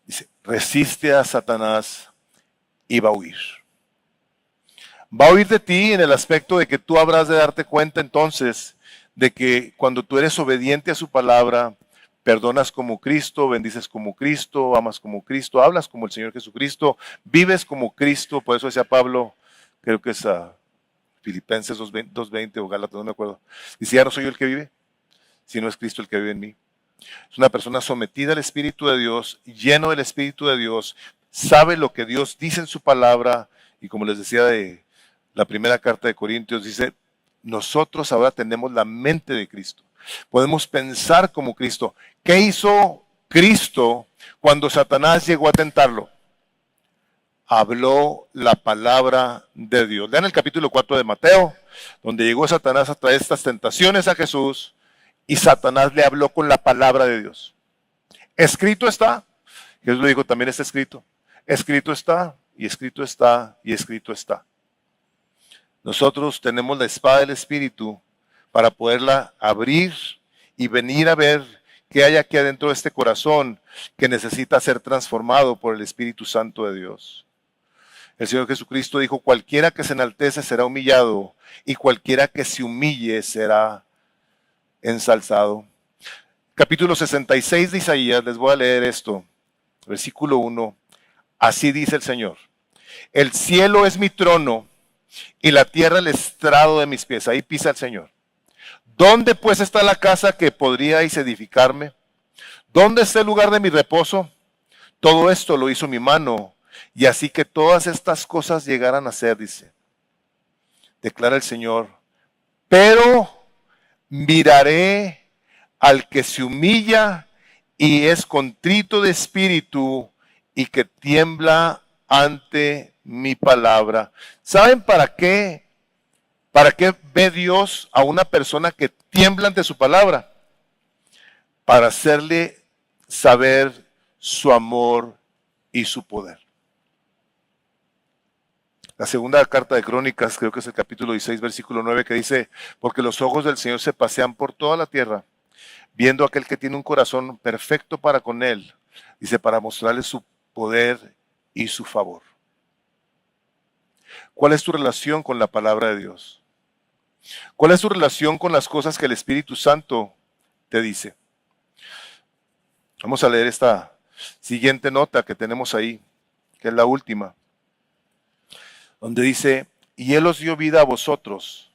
Dice, resiste a Satanás y va a huir. Va a huir de ti en el aspecto de que tú habrás de darte cuenta entonces de que cuando tú eres obediente a su palabra, perdonas como Cristo, bendices como Cristo, amas como Cristo, hablas como el Señor Jesucristo, vives como Cristo. Por eso decía Pablo, creo que es a Filipenses 2:20 o Gálatas, no me acuerdo. Dice, ya no soy yo el que vive, sino es Cristo el que vive en mí. Es una persona sometida al Espíritu de Dios, lleno del Espíritu de Dios, sabe lo que Dios dice en su palabra, y como les decía de la primera carta de Corintios, dice, nosotros ahora tenemos la mente de Cristo. Podemos pensar como Cristo. ¿Qué hizo Cristo cuando Satanás llegó a tentarlo? Habló la palabra de Dios. Lean el capítulo 4 de Mateo, donde llegó Satanás a traer estas tentaciones a Jesús, y Satanás le habló con la palabra de Dios. Escrito está. Jesús le dijo, también está escrito. Escrito está, y escrito está, y escrito está. Nosotros tenemos la espada del Espíritu para poderla abrir y venir a ver qué hay aquí adentro de este corazón que necesita ser transformado por el Espíritu Santo de Dios. El Señor Jesucristo dijo, cualquiera que se enaltece será humillado, y cualquiera que se humille será ensalzado. Capítulo 66 de Isaías, les voy a leer esto, versículo 1. Así dice el Señor: el cielo es mi trono y la tierra el estrado de mis pies. Ahí pisa el Señor. ¿Dónde pues está la casa que podríais edificarme? ¿Dónde está el lugar de mi reposo? Todo esto lo hizo mi mano, y así que todas estas cosas llegaran a ser, dice, declara el Señor. Pero miraré al que se humilla y es contrito de espíritu y que tiembla ante mi palabra. ¿Saben para qué? ¿Para qué ve Dios a una persona que tiembla ante su palabra? Para hacerle saber su amor y su poder. La segunda carta de Crónicas, creo que es el capítulo 16, versículo 9, que dice, porque los ojos del Señor se pasean por toda la tierra, viendo a aquel que tiene un corazón perfecto para con él, dice, para mostrarle su poder y su favor. ¿Cuál es tu relación con la palabra de Dios? ¿Cuál es tu relación con las cosas que el Espíritu Santo te dice? Vamos a leer esta siguiente nota que tenemos ahí, que es la última, donde dice, y Él os dio vida a vosotros,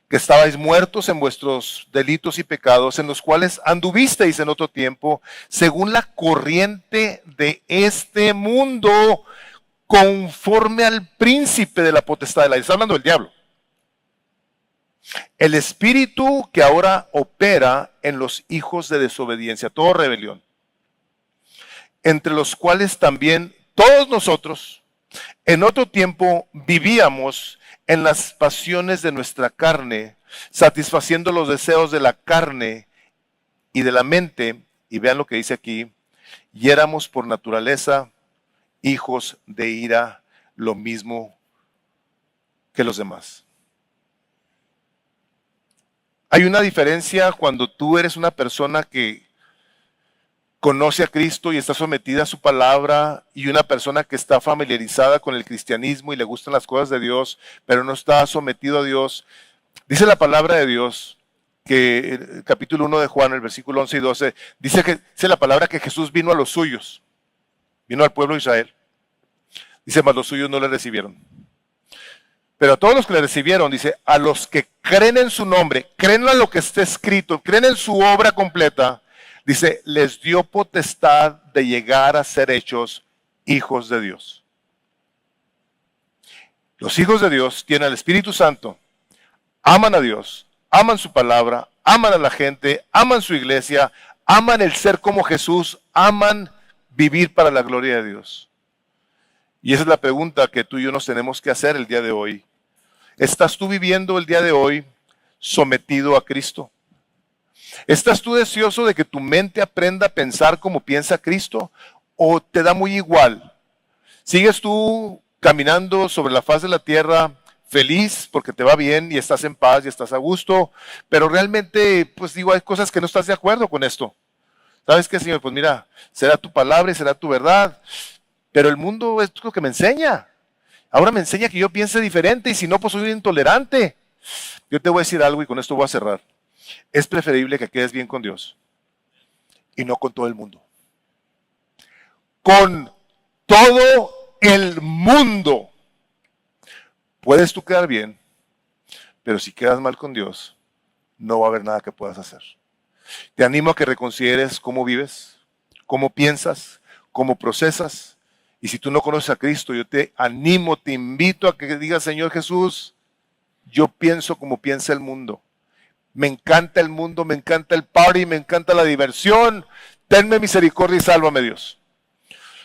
que estabais muertos en vuestros delitos y pecados, en los cuales anduvisteis en otro tiempo, según la corriente de este mundo, conforme al príncipe de la potestad del aire. Está hablando del diablo. El espíritu que ahora opera en los hijos de desobediencia, todo rebelión, entre los cuales también todos nosotros en otro tiempo vivíamos en las pasiones de nuestra carne, satisfaciendo los deseos de la carne y de la mente, y vean lo que dice aquí, y éramos por naturaleza hijos de ira, lo mismo que los demás. Hay una diferencia cuando tú eres una persona que conoce a Cristo y está sometida a su palabra, y una persona que está familiarizada con el cristianismo y le gustan las cosas de Dios, pero no está sometido a Dios. Dice la palabra de Dios que el capítulo 1 de Juan, el versículo 11 y 12, dice la palabra que Jesús vino a los suyos, vino al pueblo de Israel. Dice, mas los suyos no le recibieron. Pero a todos los que le recibieron, dice, a los que creen en su nombre, creen en lo que está escrito, creen en su obra completa, dice, les dio potestad de llegar a ser hechos hijos de Dios. Los hijos de Dios tienen al Espíritu Santo, aman a Dios, aman su palabra, aman a la gente, aman su iglesia, aman el ser como Jesús, aman vivir para la gloria de Dios. Y esa es la pregunta que tú y yo nos tenemos que hacer el día de hoy. ¿Estás tú viviendo el día de hoy sometido a Cristo? ¿Estás tú deseoso de que tu mente aprenda a pensar como piensa Cristo? ¿O te da muy igual? ¿Sigues tú caminando sobre la faz de la tierra feliz porque te va bien y estás en paz y estás a gusto? Pero realmente, pues digo, hay cosas que no estás de acuerdo con esto. ¿Sabes qué, Señor? Pues mira, será tu palabra y será tu verdad. Pero el mundo es lo que me enseña. Ahora me enseña que yo piense diferente y si no, pues soy un intolerante. Yo te voy a decir algo y con esto voy a cerrar. Es preferible que quedes bien con Dios y no con todo el mundo. Con todo el mundo puedes tú quedar bien, pero si quedas mal con Dios, no va a haber nada que puedas hacer. Te animo a que reconsideres cómo vives, cómo piensas, cómo procesas. Y si tú no conoces a Cristo, yo te animo, te invito a que digas, Señor Jesús, yo pienso como piensa el mundo. Me encanta el mundo, me encanta el party, me encanta la diversión. Tenme misericordia y sálvame, Dios.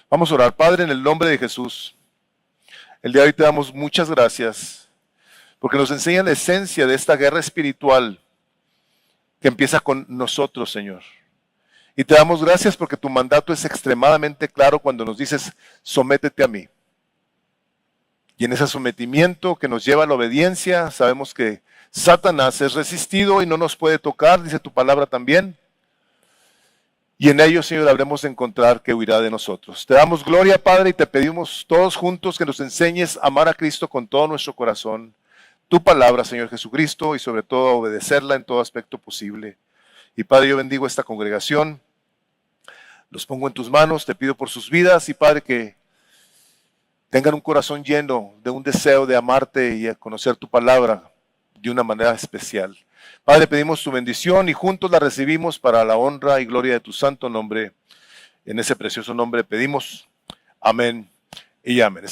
Vamos a orar. Padre, en el nombre de Jesús, el día de hoy te damos muchas gracias porque nos enseña la esencia de esta guerra espiritual que empieza con nosotros, Señor. Y te damos gracias porque tu mandato es extremadamente claro cuando nos dices, sométete a mí. Y en ese sometimiento que nos lleva a la obediencia, sabemos que Satanás es resistido y no nos puede tocar, dice tu palabra también. Y en ello, Señor, habremos de encontrar que huirá de nosotros. Te damos gloria, Padre, y te pedimos todos juntos que nos enseñes a amar a Cristo con todo nuestro corazón. Tu palabra, Señor Jesucristo, y sobre todo a obedecerla en todo aspecto posible. Y Padre, yo bendigo esta congregación. Los pongo en tus manos, te pido por sus vidas y Padre que tengan un corazón lleno de un deseo de amarte y de conocer tu palabra de una manera especial. Padre, pedimos tu bendición y juntos la recibimos para la honra y gloria de tu santo nombre. En ese precioso nombre pedimos. Amén y amén.